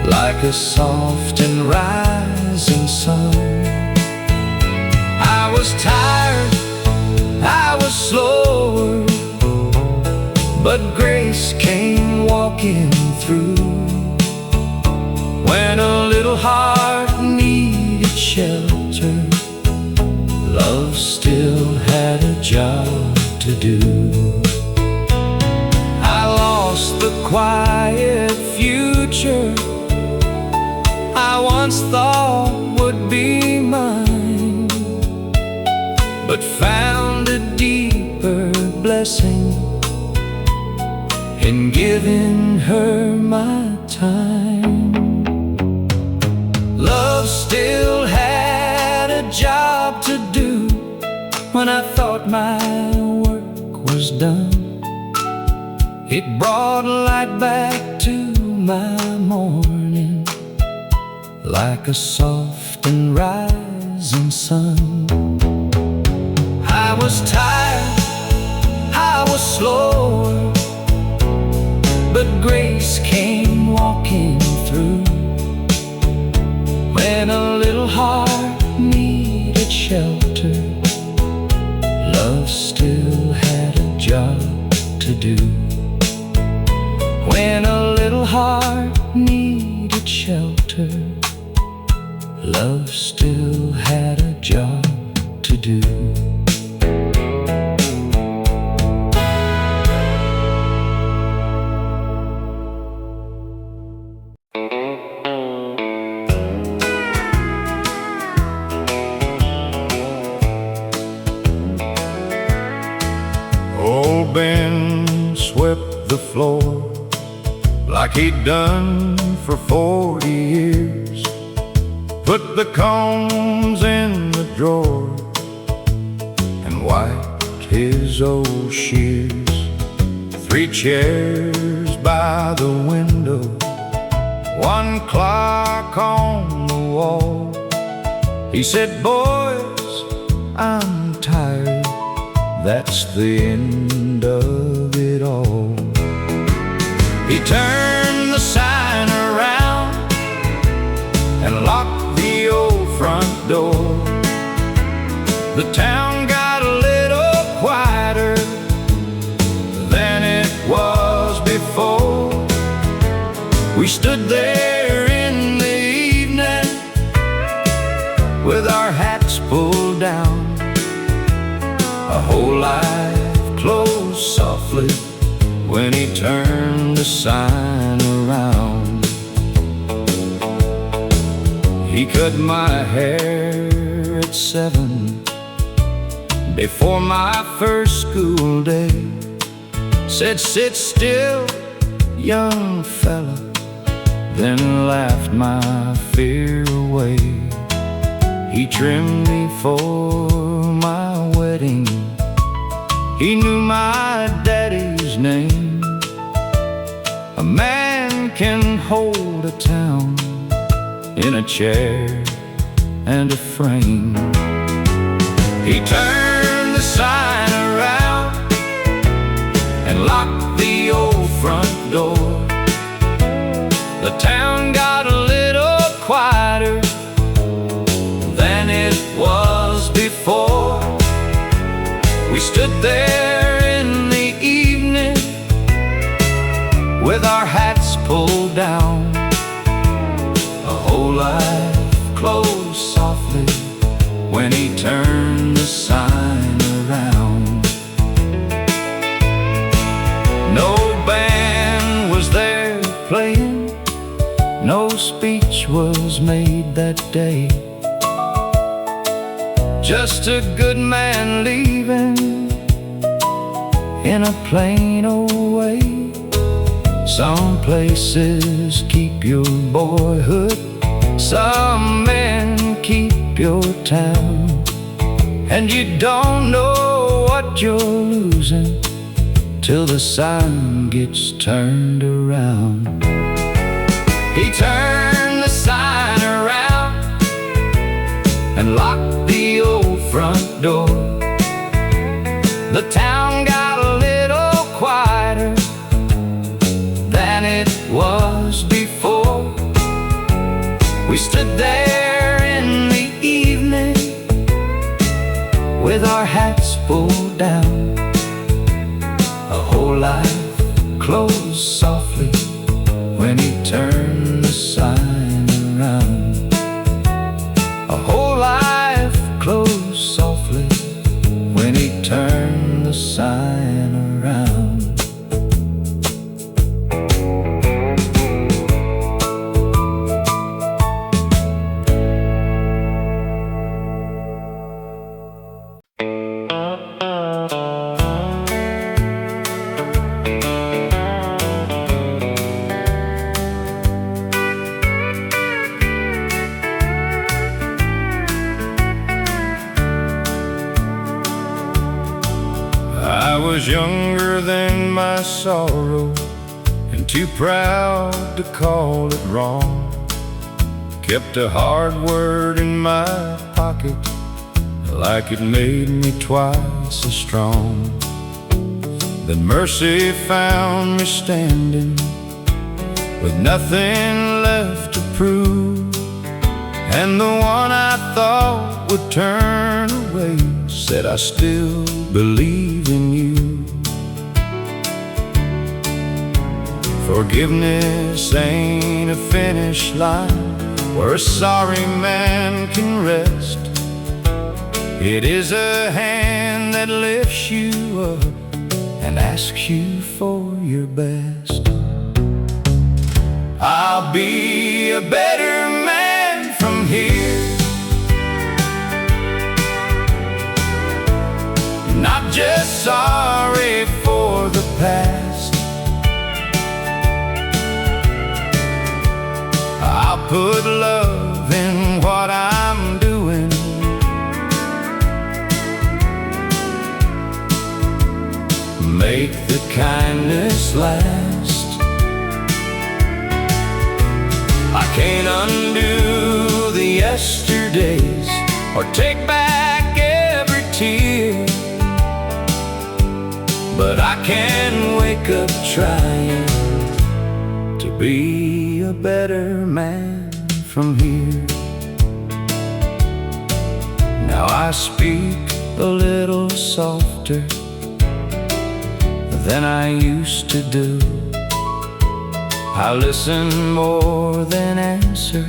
like a soft and rising sun. I was tired, I was slower, but grace came walking through. When a little heart needed shelter, love still had a job to do. I lost the quiet future I once thought would be mine, but found a deeper blessing in giving her my time. Love still had a job to do when I thought my work was done. It brought light back to my morning, like a soft and rising sun. I was tired, I was slower, but grace came walking through. When a little heart needed shelter, love still had a job to do. When a little heart needed shelter, love still had a job to do. Old Ben swept the floor like he'd done for 40 years. Put the combs in the drawer and wiped his old shears. 3 chairs by the window, 1 clock on the wall. He said, "Boys, I'm tired, that's the end of it all." He turned the sign around and locked the old front door. The town got a little quieter than it was before. We stood there in the evening with our hats pulled down. A whole life closed softly when he turned the sign around. He cut my hair at 7 before my first school day. Said, "Sit still, young fella," then laughed my fear away. He trimmed me for my wedding, he knew my daddy's name. A man can hold a town in a chair and a frame. He turned the sign around and locked the old front door. The town got a little quieter than it was before. We stood there in the evening with our hats pulled down. A whole life closed softly when he turned the sign around. No band was there playing, no speech was made that day. Just a good man leaving in a plain old way. Some places keep your boyhood, some men keep your town, and you don't know what you're losing till the sign gets turned around. He turned the sign around and locked the old front door. The town got a little quieter than it was before. We stood there in the evening with our hats pulled down. A whole life closed softly when he turned the sign around. A whole life closed softly when he turned the sign around. I was younger than my sorrow and too proud to call it wrong. Kept a hard word in my pocket like it made me twice as strong. Then mercy found me standing with nothing left to prove, and the one I thought would turn away said, I still believe in you. Forgiveness ain't a finish line where a sorry man can rest. It is a hand that lifts you up and asks you for your best. I'll be a better man from here, not just sorry for the past. I'll put love in what I'm doing, make the kindness last. I can't undo the yesterdays or take back every tear, but I can wake up trying to be a better man from here. Now I speak a little softer than I used to do. I listen more than answer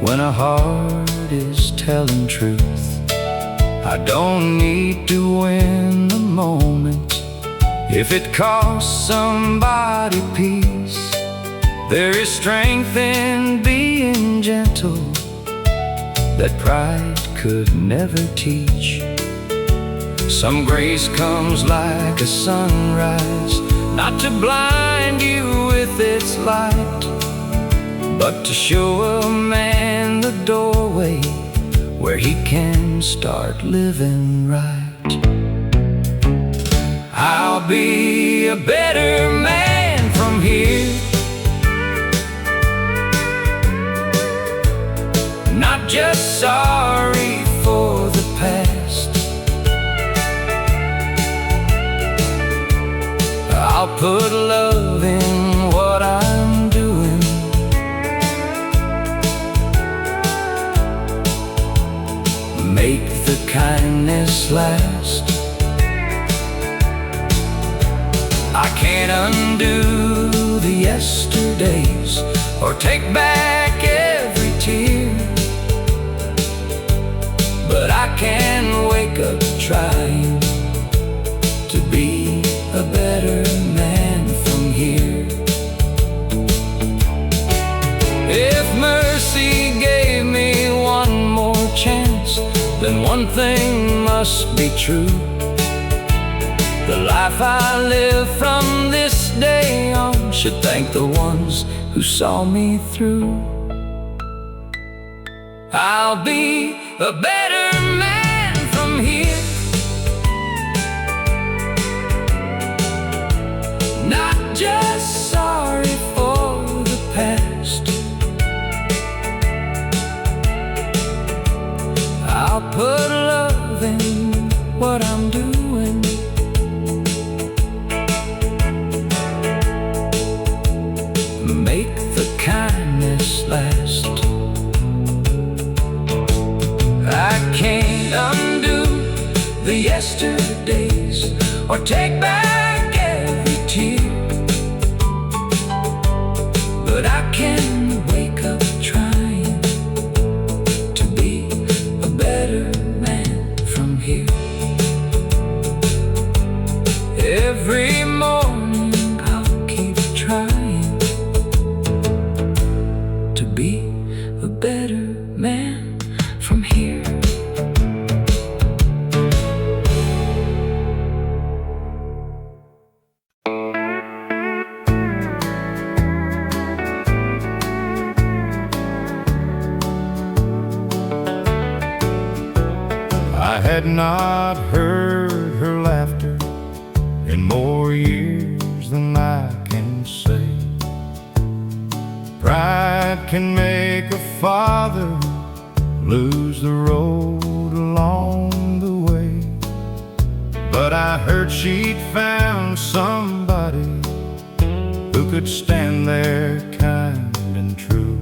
when a heart is telling truth. I don't need to win the moment if it costs somebody peace. There is strength in being gentle that pride could never teach. Some grace comes like a sunrise, not to blind you with its light, but to show a man the doorway where he can start living right. I'll be a better man from here, not just sorry for the past. I'll put love in what I'm doing, make the kindness last. I can't undo the yesterdays or take back every tear, but I can wake up trying to be a better man from here. If mercy gave me one more chance, then one thing must be true: the life I live from this day on should thank the ones who saw me through. I'll be a better man from here, not just sorry for the past. I'll put love in what I'm doing, make the kindness last. I can't undo the yesterdays or take back every tear, but I can wake up trying to be a better man from here. Every morning I'll keep trying to be a better man from here. I had not heard her laughter in more years than I can say. Pride can make a father lose the road along the way, but I heard she'd found somebody who could stand there kind and true.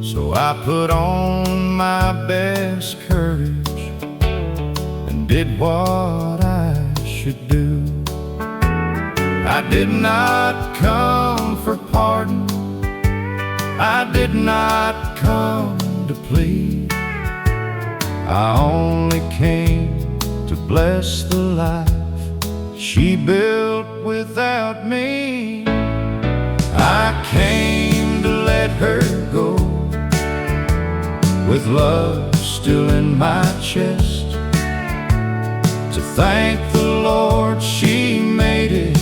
So I put on my best courage and did what I should do. I did not come for pardon, I did not come to plead. I only came to bless the life she built without me. I came to let her go with love still in my chest, to thank the Lord she made it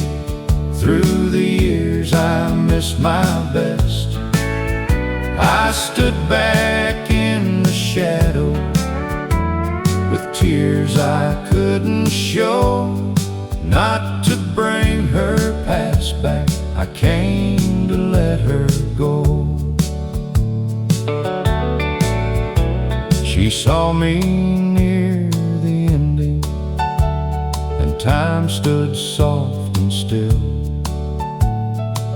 through the years I missed my best. I stood back in the shadow with tears I couldn't show, not to bring her past back, I came to let her go. She saw me near the ending, and time stood soft and still.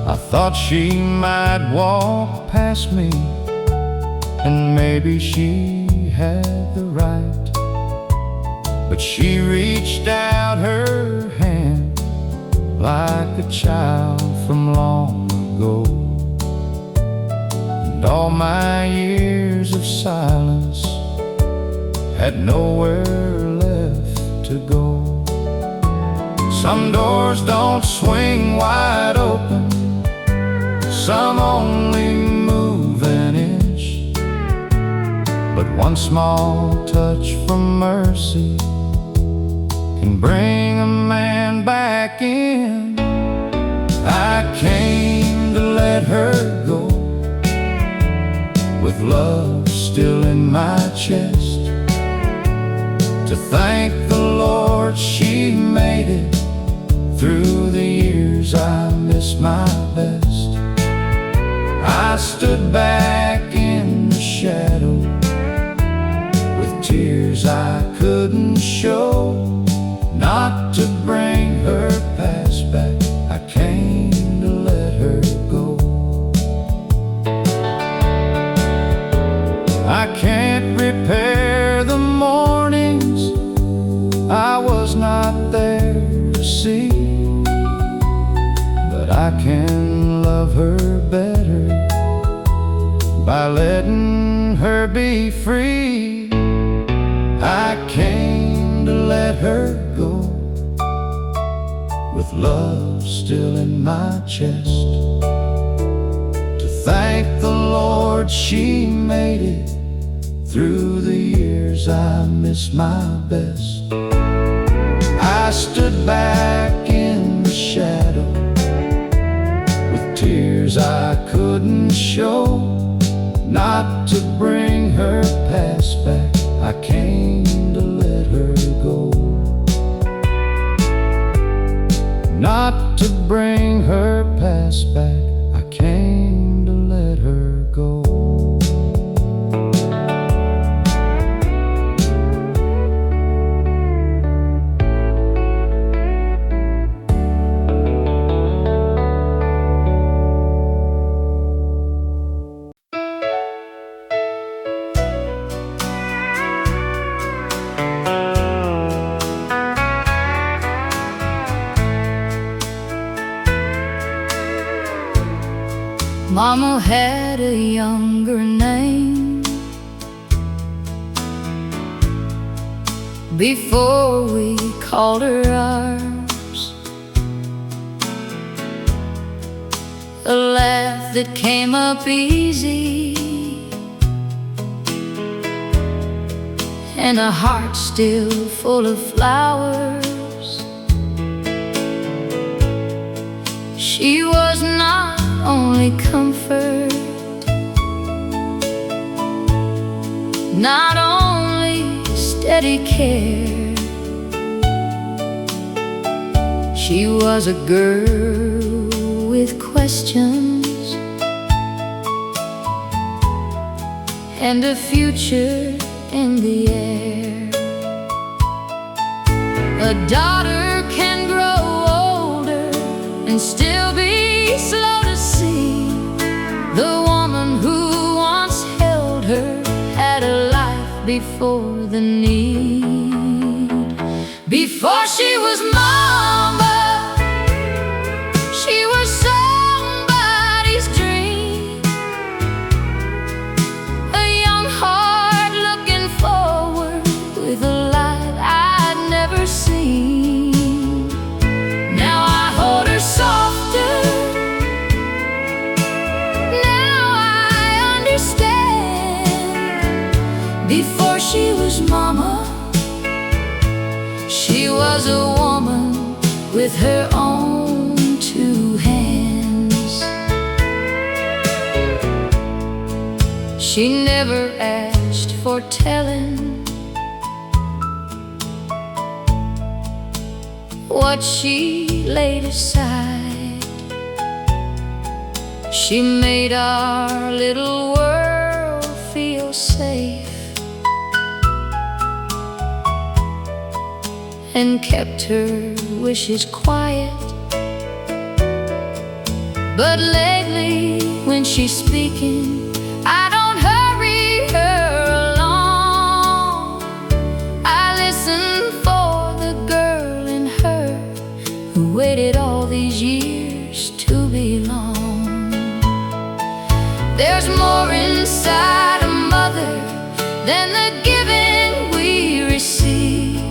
I thought she might walk past me, and maybe she had the right, but she reached out her hand like a child from long ago. And all my years of silence had nowhere left to go. Some doors don't swing wide open, some only move an inch, but one small touch from mercy can bring a man back in. I came to let her go with love still in my chest, to thank the Lord she made it through the years I missed my best. I stood back in the shadow with tears I couldn't show, not to bring her past back, I came to let her go. I can't repair the mornings I was not there to see, but I can love her better by letting her be free. I came to let her go with love still in my chest, to thank the Lord she made it through the years I missed my best. I stood back in the shadow show. Not to bring her past back, I came to let her go. Not to bring her past back, I came to let her go. Mama had a younger name before we called her ours. A laugh that came up easy and a heart still full of flowers. She was not only comfort, not only steady care. She was a girl with questions and a future in the air. A daughter can grow older and still be slow to see. The woman who once held her had a life before the need. Before she was mama, she was somebody's dream. A young heart looking forward with a light I'd never seen. Now I hold her softer. Before she was mama, she was a woman with her own two hands. She never asked for telling what she laid aside. She made our little world feel safe and kept her wishes quiet. But lately, when she's speaking, I don't hurry her along. I listen for the girl in her who waited all these years to belong. There's more inside a mother than the giving we receive.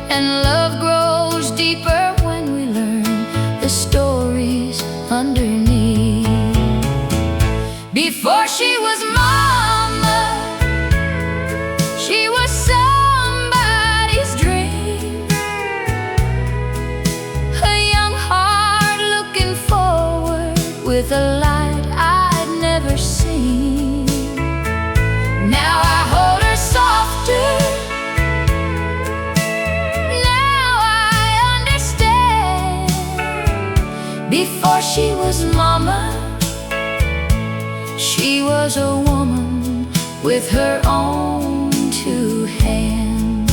And love grows deeper when we learn the stories underneath. Before she was mama, she was somebody's dream. A young heart looking forward with a light I'd never seen. Now I hold her softer. Before she was mama, she was a woman with her own two hands.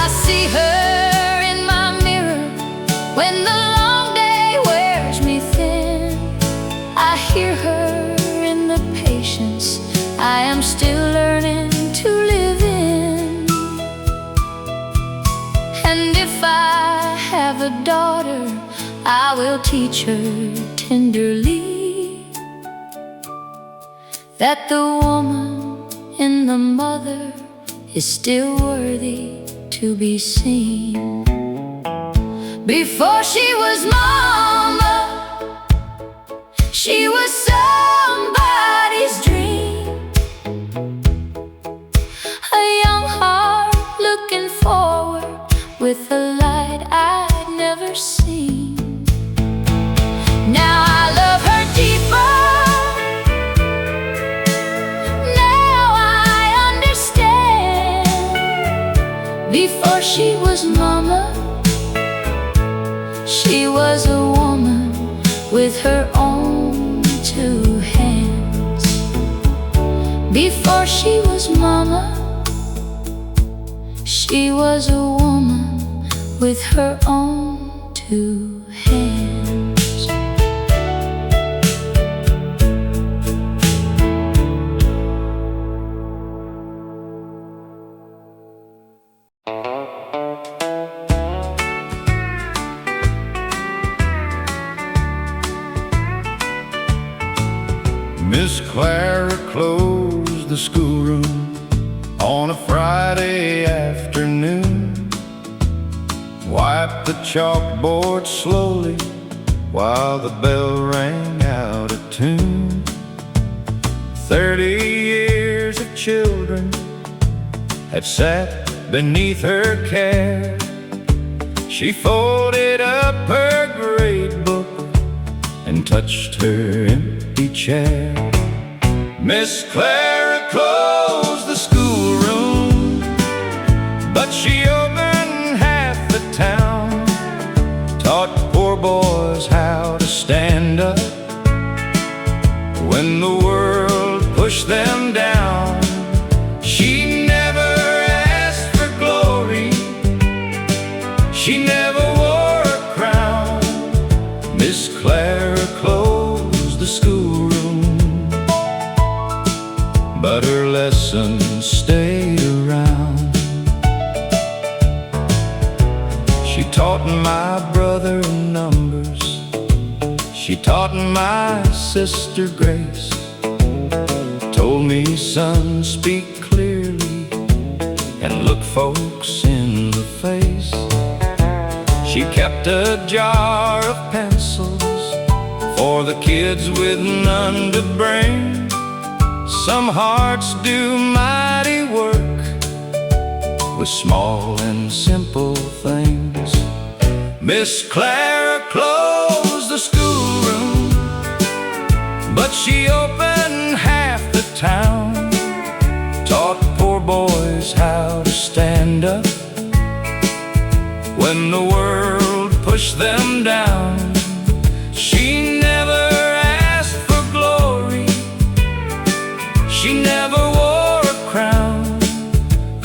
I see her in my mirror when the long day wears me thin. I hear her in the patience I am still learning to live in. And if I have a daughter, I will teach her tenderly that the woman in the mother is still worthy to be seen. Before she was mama, she was somebody's dream. A young heart looking forward with a light I'd never seen. Now I love her deep. she was mama, she was a woman with her own two hands. Before she was mama, she was a woman with her own two hands. Miss Clara closed the schoolroom on a Friday afternoon, wiped the chalkboard slowly while the bell rang out of tune. 30 years of children had sat beneath her care. She folded up her grade book and touched her empty chair. Miss Clara closed the schoolroom, but she opened half the town, taught poor boys how to stand up when the world pushed them down. She never asked for glory, she never wore a crown. Miss Clara closed the schoolroom, but her lessons stayed around. She taught my brother numbers, she taught my sister grace, told me, son, speak clearly and look folks in the face. She kept a jar of pencils for the kids with none to bring. Some hearts do mighty work with small and simple things. Miss Clara closed the schoolroom, but she opened half the town, taught poor boys how to stand up when the world pushed them down. She never asked for glory, she never wore a crown.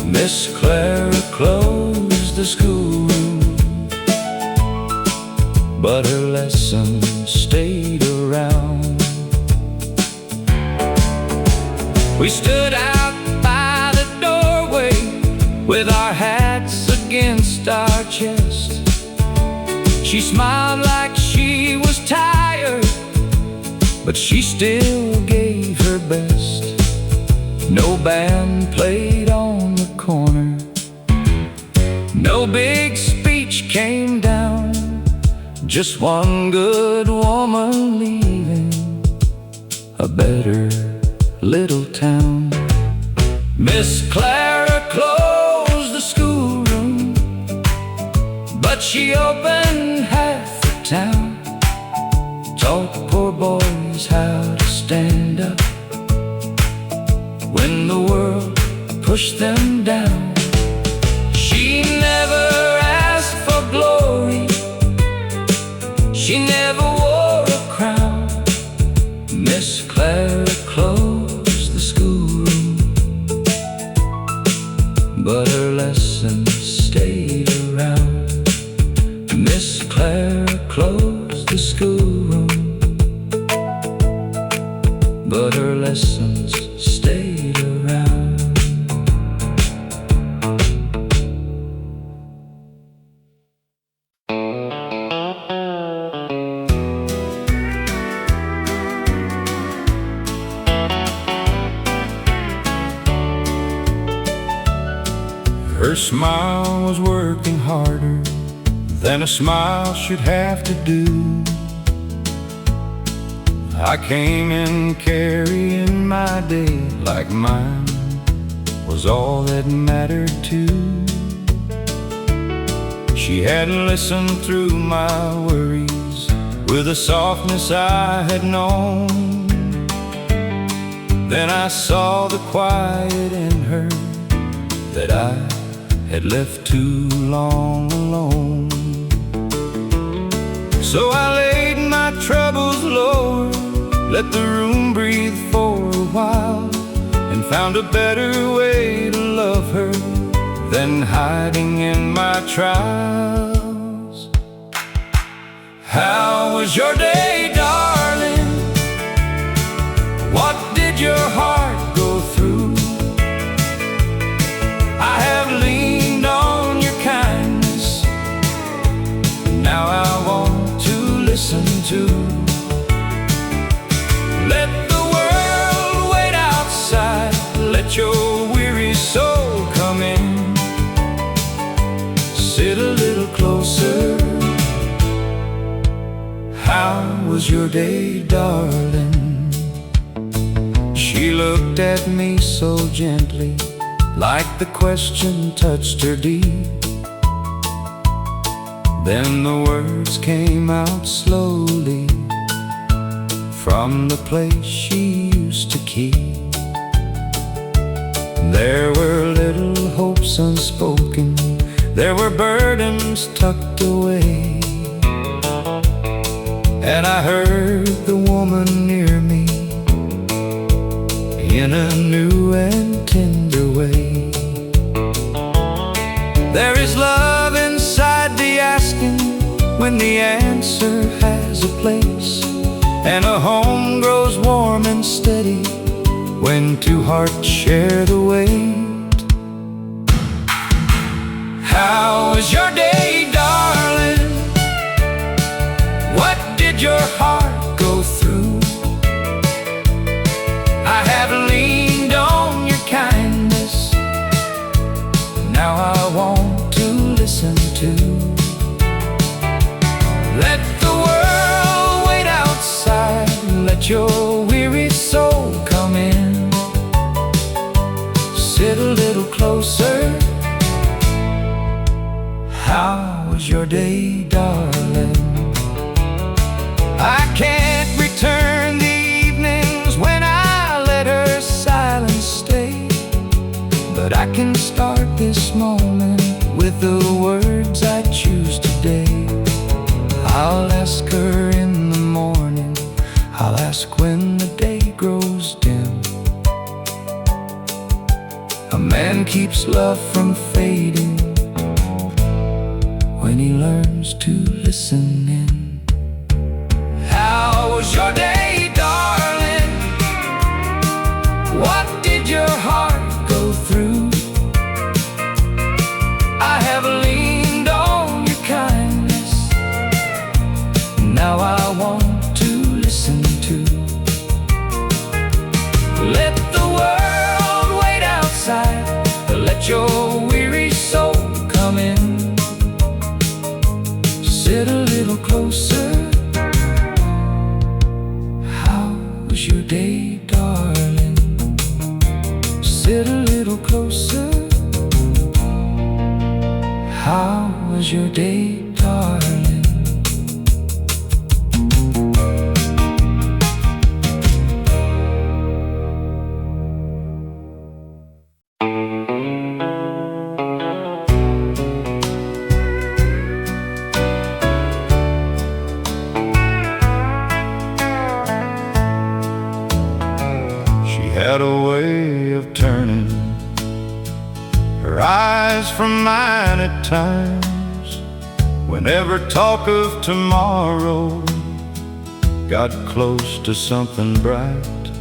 Miss Clara closed the schoolroom, but her lessons stayed around. We stood out by the doorway with our hats against our chest. She smiled like she was tired, but she still gave her best. No band played on the corner, no big speech came down, just one good woman leaving a better little town. Miss Clara closed the schoolroom, but she opened half the town, taught poor boys how to stand up when the world pushed them down. She never asked for glory, she never wore a crown. Miss Clara closed the schoolroom, but her lessons stayed around. Miss Clara closed the schoolroom, but her lessons stayed around. Her smile was working harder than a smile should have to do. I came in carrying my day like mine was all that mattered too. She had listened through my worries with a softness I had known. Then I saw the quiet in her that I had left too long alone. So I laid my troubles lower, let the room breathe for a while, and found a better way to love her than hiding in my trials. How was your day, darling? What did your heart go through? I have leaned on your kindness, now I want to listen to. Let the world wait outside, let your weary soul come in. Sit a little closer. How was your day, darling? She looked at me so gently, like the question touched her deep. Then the words came out slowly from the place she used to keep. There were little hopes unspoken, there were burdens tucked away, and I heard the woman near me in a new and tender way. There is love inside the asking when the answer has a place, and a home grows warm and steady when two hearts share the weight. How was your day, darling? What did your heart go through? I have leaned on your kindness, now I want to listen to. Let the world wait outside, let your weary soul come in. Sit a little closer. How was your day, darling? I can't return the evenings when I let her silence stay, but I can start this moment with the words I choose today. I'll ask her in the morning, I'll ask when the day grows dim. A man keeps love from fading when he learns to listen in. How was your day, darling? What did your heart go through? I have leaned on your kindness, now I want to listen to. Let the world wait outside, let your weary soul come in. Sit a little closer. How was your day, darling? Sit a little closer. How was your day, darling? Had a way of turning her eyes from mine at times. Whenever talk of tomorrow got close to something bright,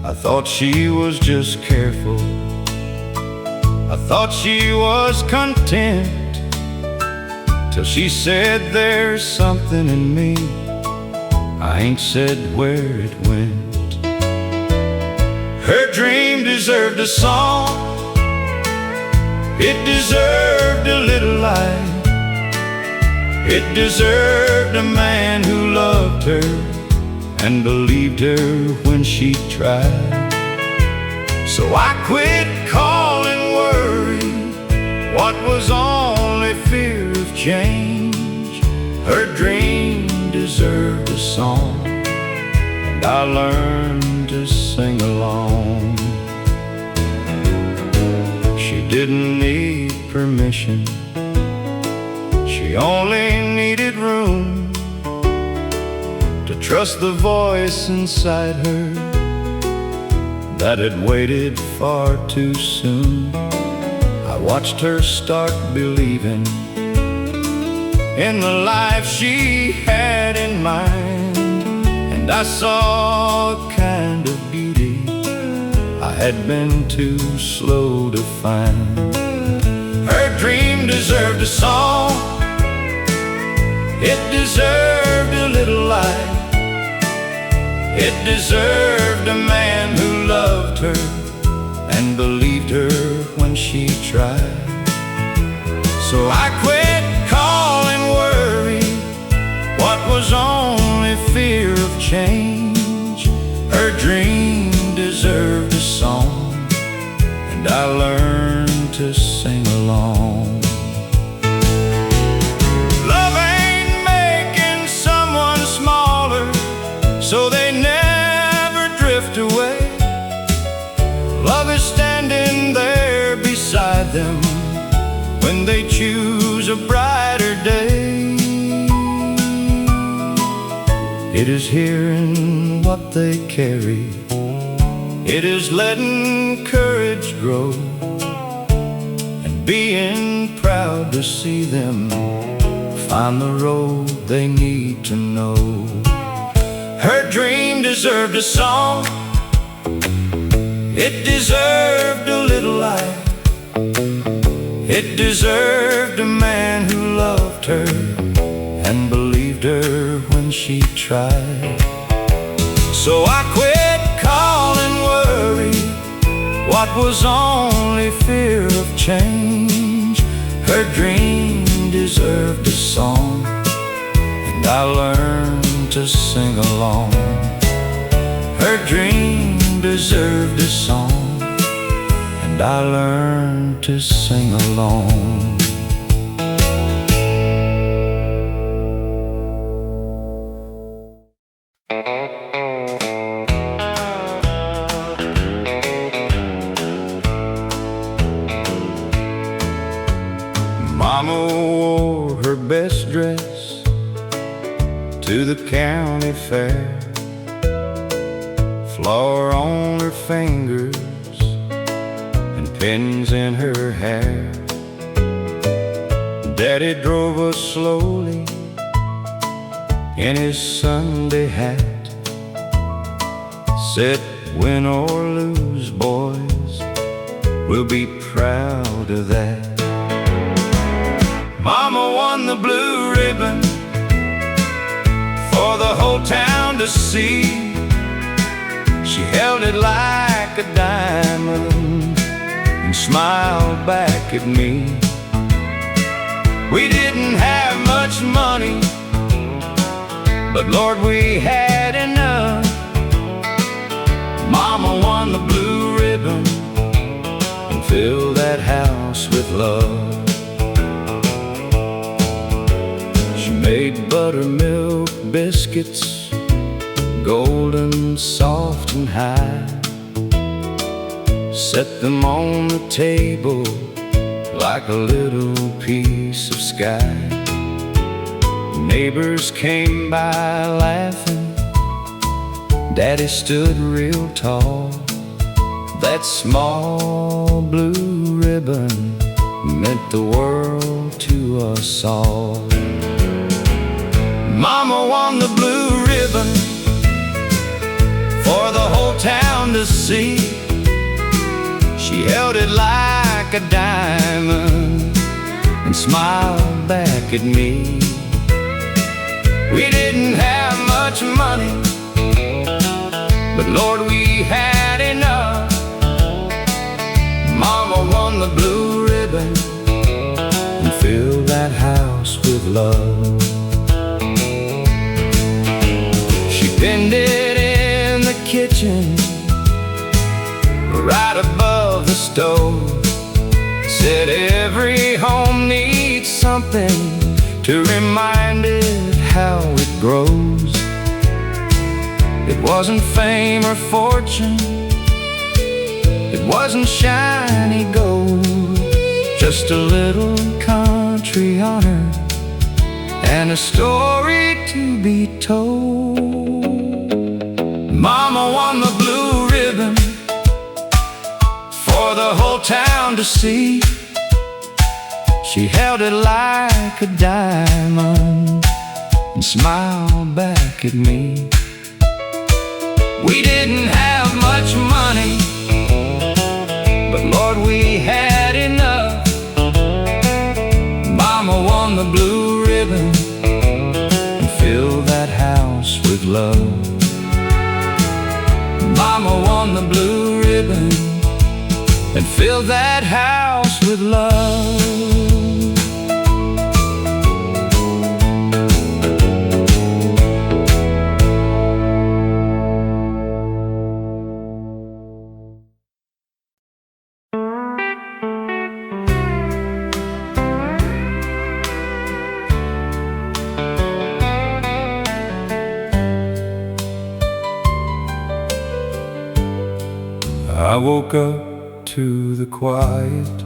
I thought she was just careful, I thought she was content, till she said there's something in me, I ain't said where it went. Her dream deserved a song, it deserved a little light, it deserved a man who loved her and believed her when she tried. So I quit calling worry what was only fear of change. Her dream deserved a song, and I learned to sing along. She didn't need permission. She only needed room to trust the voice inside her that had waited far too soon. I watched her start believing in the life she had in mind, and I saw a kind of beauty I had been too slow to find. Her dream deserved a song, it deserved a little light, it deserved a man who loved her and believed her when she tried. So I quit calling worry what was only fear of change. Her dream deserved a song, and I learned to sing along. Love ain't making someone smaller so they never drift away. Love is standing there beside them when they choose a brighter day. It is hearing what they carry, it is letting courage grow, and being proud to see them find the road they need to know. Her dream deserved a song, it deserved a little light, it deserved a man who loved her and believed her when she tried. So I quit calling worry what was only fear of change. Her dream deserved a song, and I learned to sing along. Her dream deserved a song, and I learned to sing along. Mama wore her best dress to the county fair, flower on her fingers and pins in her hair. Daddy drove us slowly in his Sunday hat, said, "Win or lose, boys, we'll be proud of that." Mama won the blue ribbon for the whole town to see. She held it like a diamond and smiled back at me. We didn't have much money, but Lord, we had enough. Mama won the blue ribbon and filled that house with love. She made buttermilk biscuits, golden, soft and high, set them on the table like a little piece of sky. Neighbors came by laughing, Daddy stood real tall. That small blue ribbon meant the world to us all. Mama won the blue ribbon for the whole town to see. She held it like a diamond and smiled back at me. We didn't have much money, but Lord, we had enough. Mama won the blue ribbon and filled that house with love. She pinned it in the kitchen right above the stove, said every home needs something to remind it how it grows. It wasn't fame or fortune, it wasn't shiny gold, just a little country honor and a story to be told. Mama won the blue ribbon for the whole town to see. She held it like a diamond and smiled back at me. We didn't have much money, but Lord, we had enough. Mama won the blue ribbon and filled that house with love. Mama won the blue ribbon and filled that house with love. I woke up to the quiet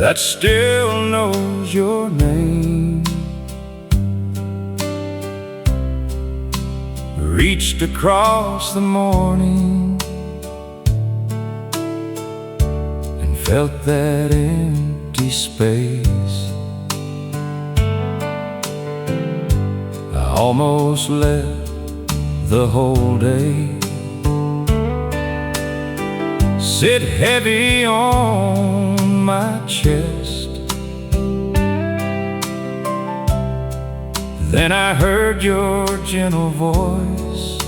that still knows your name. Reached across the morning and felt that empty space. I almost let the whole day sit heavy on my chest. Then I heard your gentle voice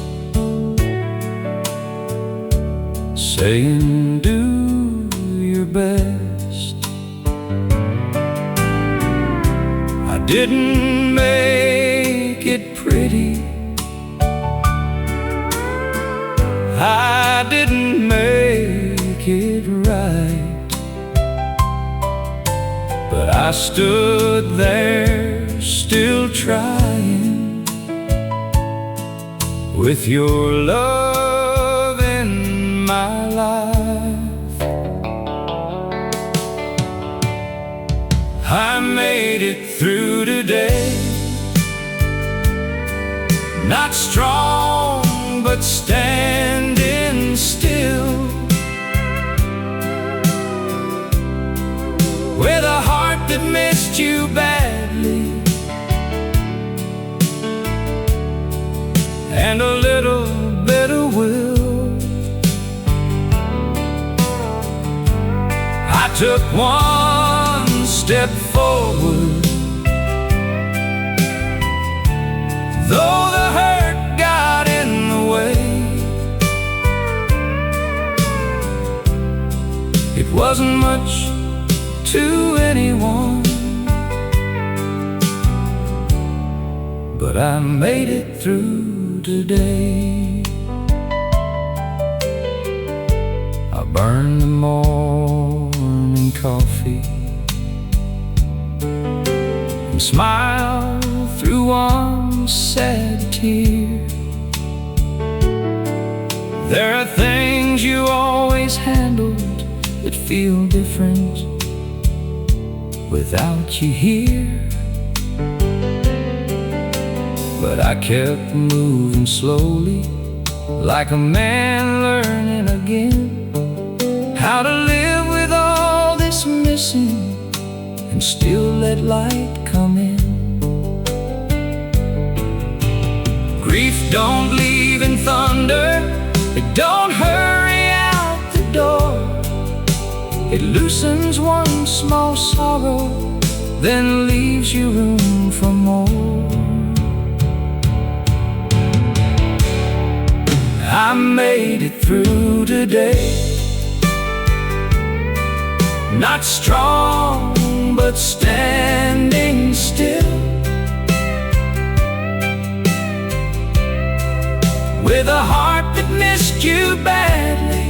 saying, do your best. I didn't make it pretty, I didn't make it right, but I stood there still trying, with your love in my life. I made it through today, not strong but standing still, with a heart that missed you badly and a little bit of will. I took one step forward, though the hurt got in the way. It wasn't much to anyone, but I made it through today. I burned the morning coffee and smiled through one sad tear. There are things you always handled that feel different without you here, but I kept moving slowly, like a man learning again how to live with all this missing and still let light come in. Grief don't leave in thunder, it don't hurry out the door. It loosens one small sorrow, then leaves you room for more. I made it through today, not strong but standing still, with a heart that missed you badly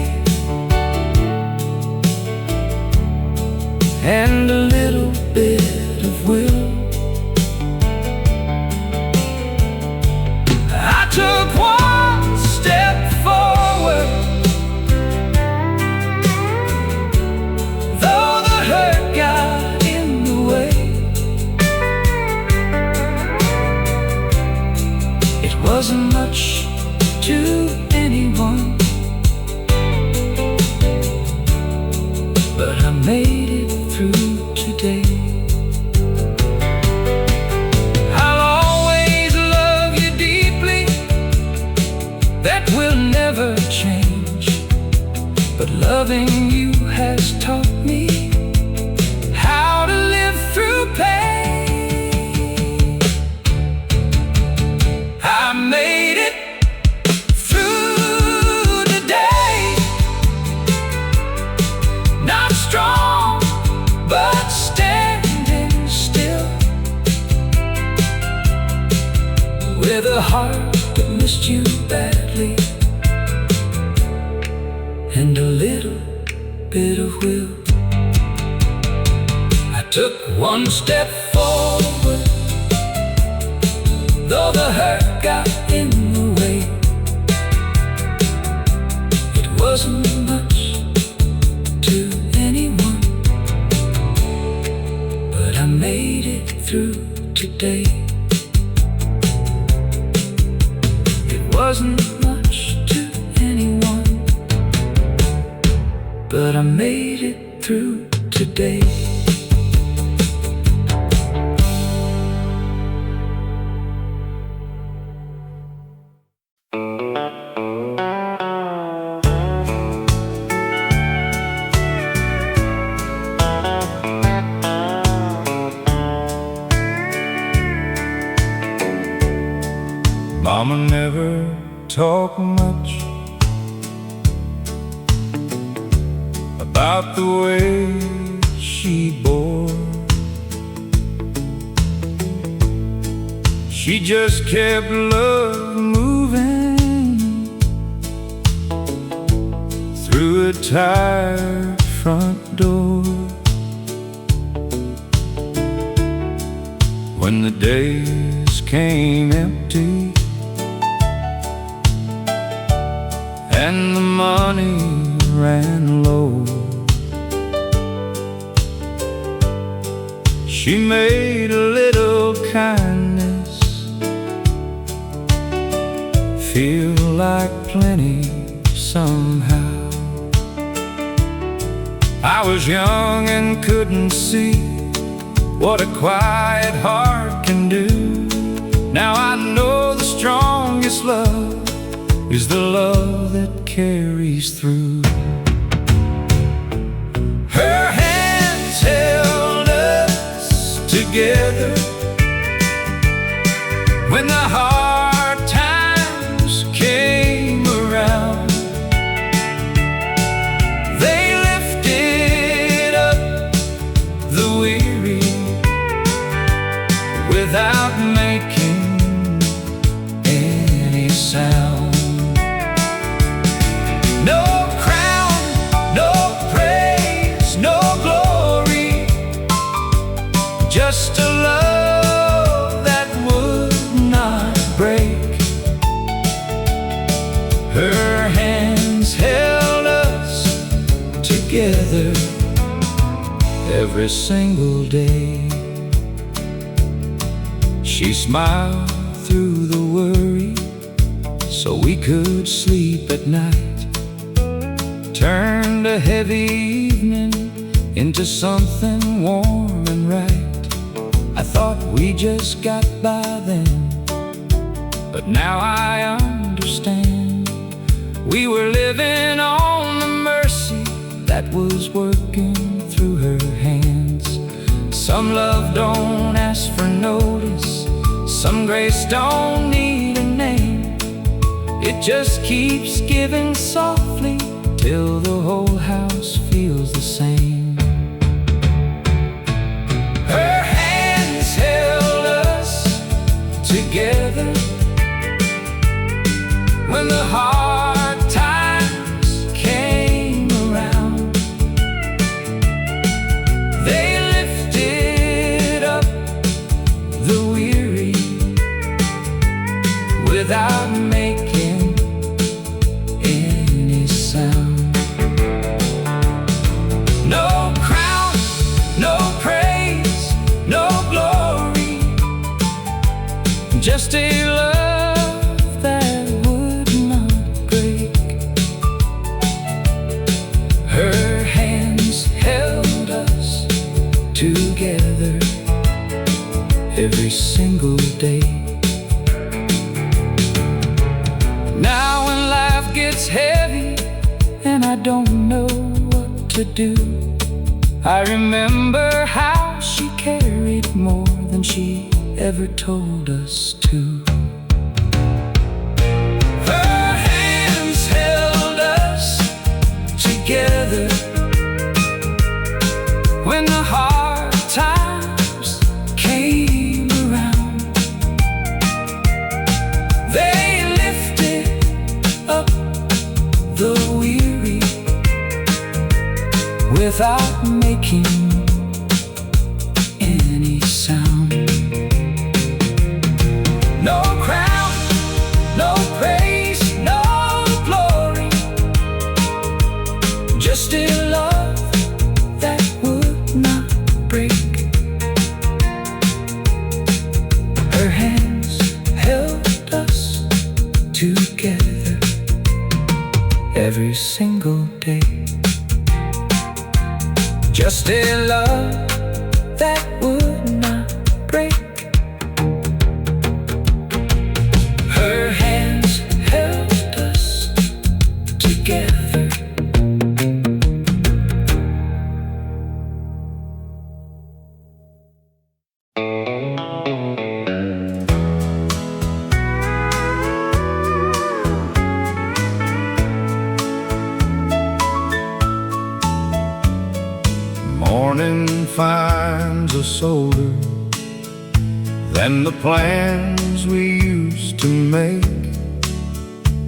and a little bit of will. I took one step forward, Loving you has taught me how to live through pain. I made it through the day, not strong, but standing still, with a heart that missed you badly, and a little bit of will. I took one step forward, though the hurt got in the way. It wasn't much to anyone, but I made it through today. It wasn't much to anyone, but I made it through today. Mama never talked much about the way she bore. She just kept love moving through a tired front door. When the days came empty and the money ran low, she made a little kindness feel like plenty somehow. I was young and couldn't see what a quiet heart can do. Now I know the strongest love is the love that carries through. Her hands held us together when the hard times came around. They lifted up the weary without making any sound. No crown, no praise, no glory, just a love that would not break. Her hands held us together every single day. She smiled through the worry so we could sleep at night, turned a heavy evening into something warm and right. I thought we just got by then, but now I understand. We were living on the mercy that was working through her hands. Some love don't ask for notice, some grace don't need a name. It just keeps giving softly till the whole house feels the same. Her hands held us together when the hard times came around. They lifted up the weary without making any sound. No crown, no praise, no glory, just a love that would not break. Her hands held us together every single day. Now when life gets heavy and I don't know to do. I remember how she carried more than she ever told us to. Her hands held us together when the hard times came around. They lifted up the weary without making any sound. No crown, no praise, no glory, just a love that would not break. Her hands held us together every single day. Just a love that would not break. Her hands held us together. Morning finds us older than the plans we used to make,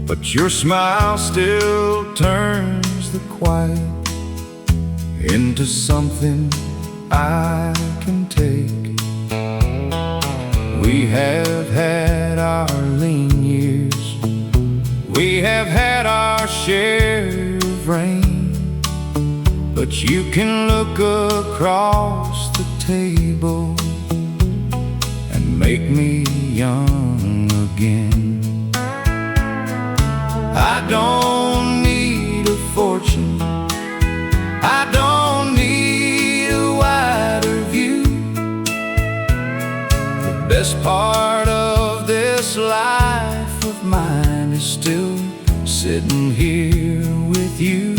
but your smile still turns the quiet into something I can take. We have had our lean years, we have had our share of rain, but you can look across the table and make me young again. I don't need a fortune, I don't need a wider view. The best part of this life of mine is still sitting here with you.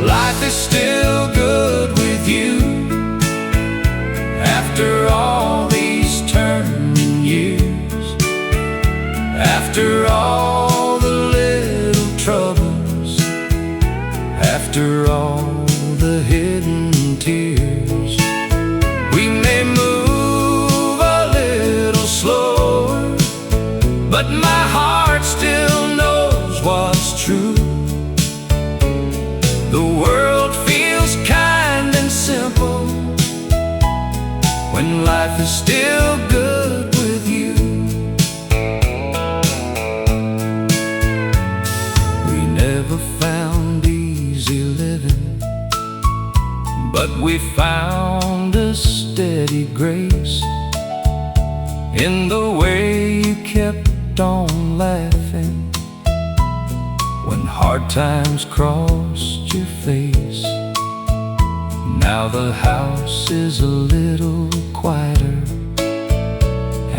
Life is still good with you after all these turning years, after all the little troubles, after all the hidden tears. We may move a little slower, but my heart still knows what's true. The world feels kind and simple when life is still good with you. We never found easy living, but we found a steady grace in the way you kept on laughing when hard times crossed your face. Now the house is a little quieter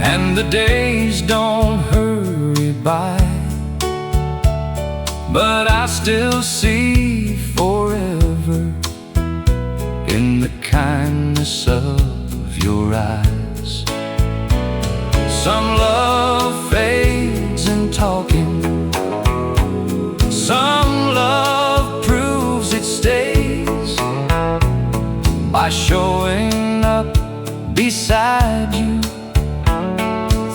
and the days don't hurry by, but I still see forever in the kindness of your eyes. Some love fades in talking, some love proves it stays by showing up beside you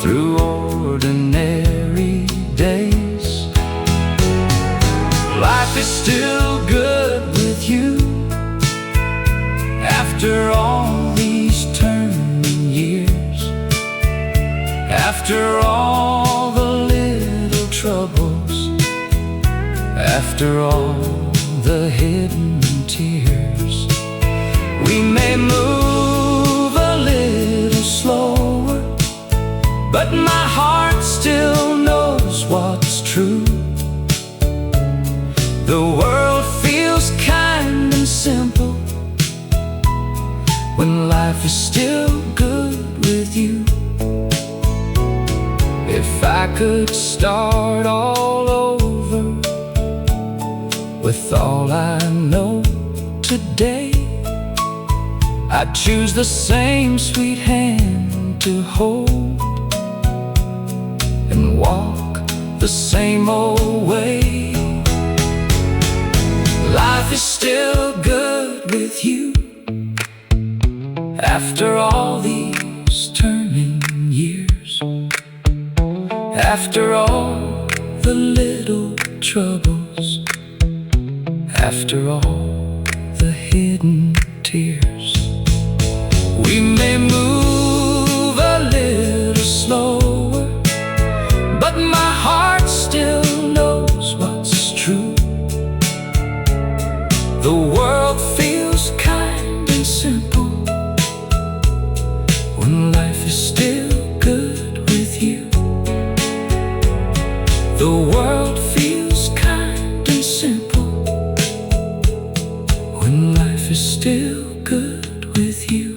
through ordinary days. Life is still good with you after all these turning years, after all the little troubles, after all the hidden tears. We may move a little slower, but my heart still knows what's true. The world feels kind and simple when life is still good with you. If I could start all over with with all I know today, I'd choose the same sweet hand to hold and walk the same old way. Life is still good with you after all these turning years, after all the little troubles, after all the hidden tears. We may move a little slower, but my heart still knows what's true. The world feels kind and simple when life is still good with you. The world feels kind and simple when life is still good with you.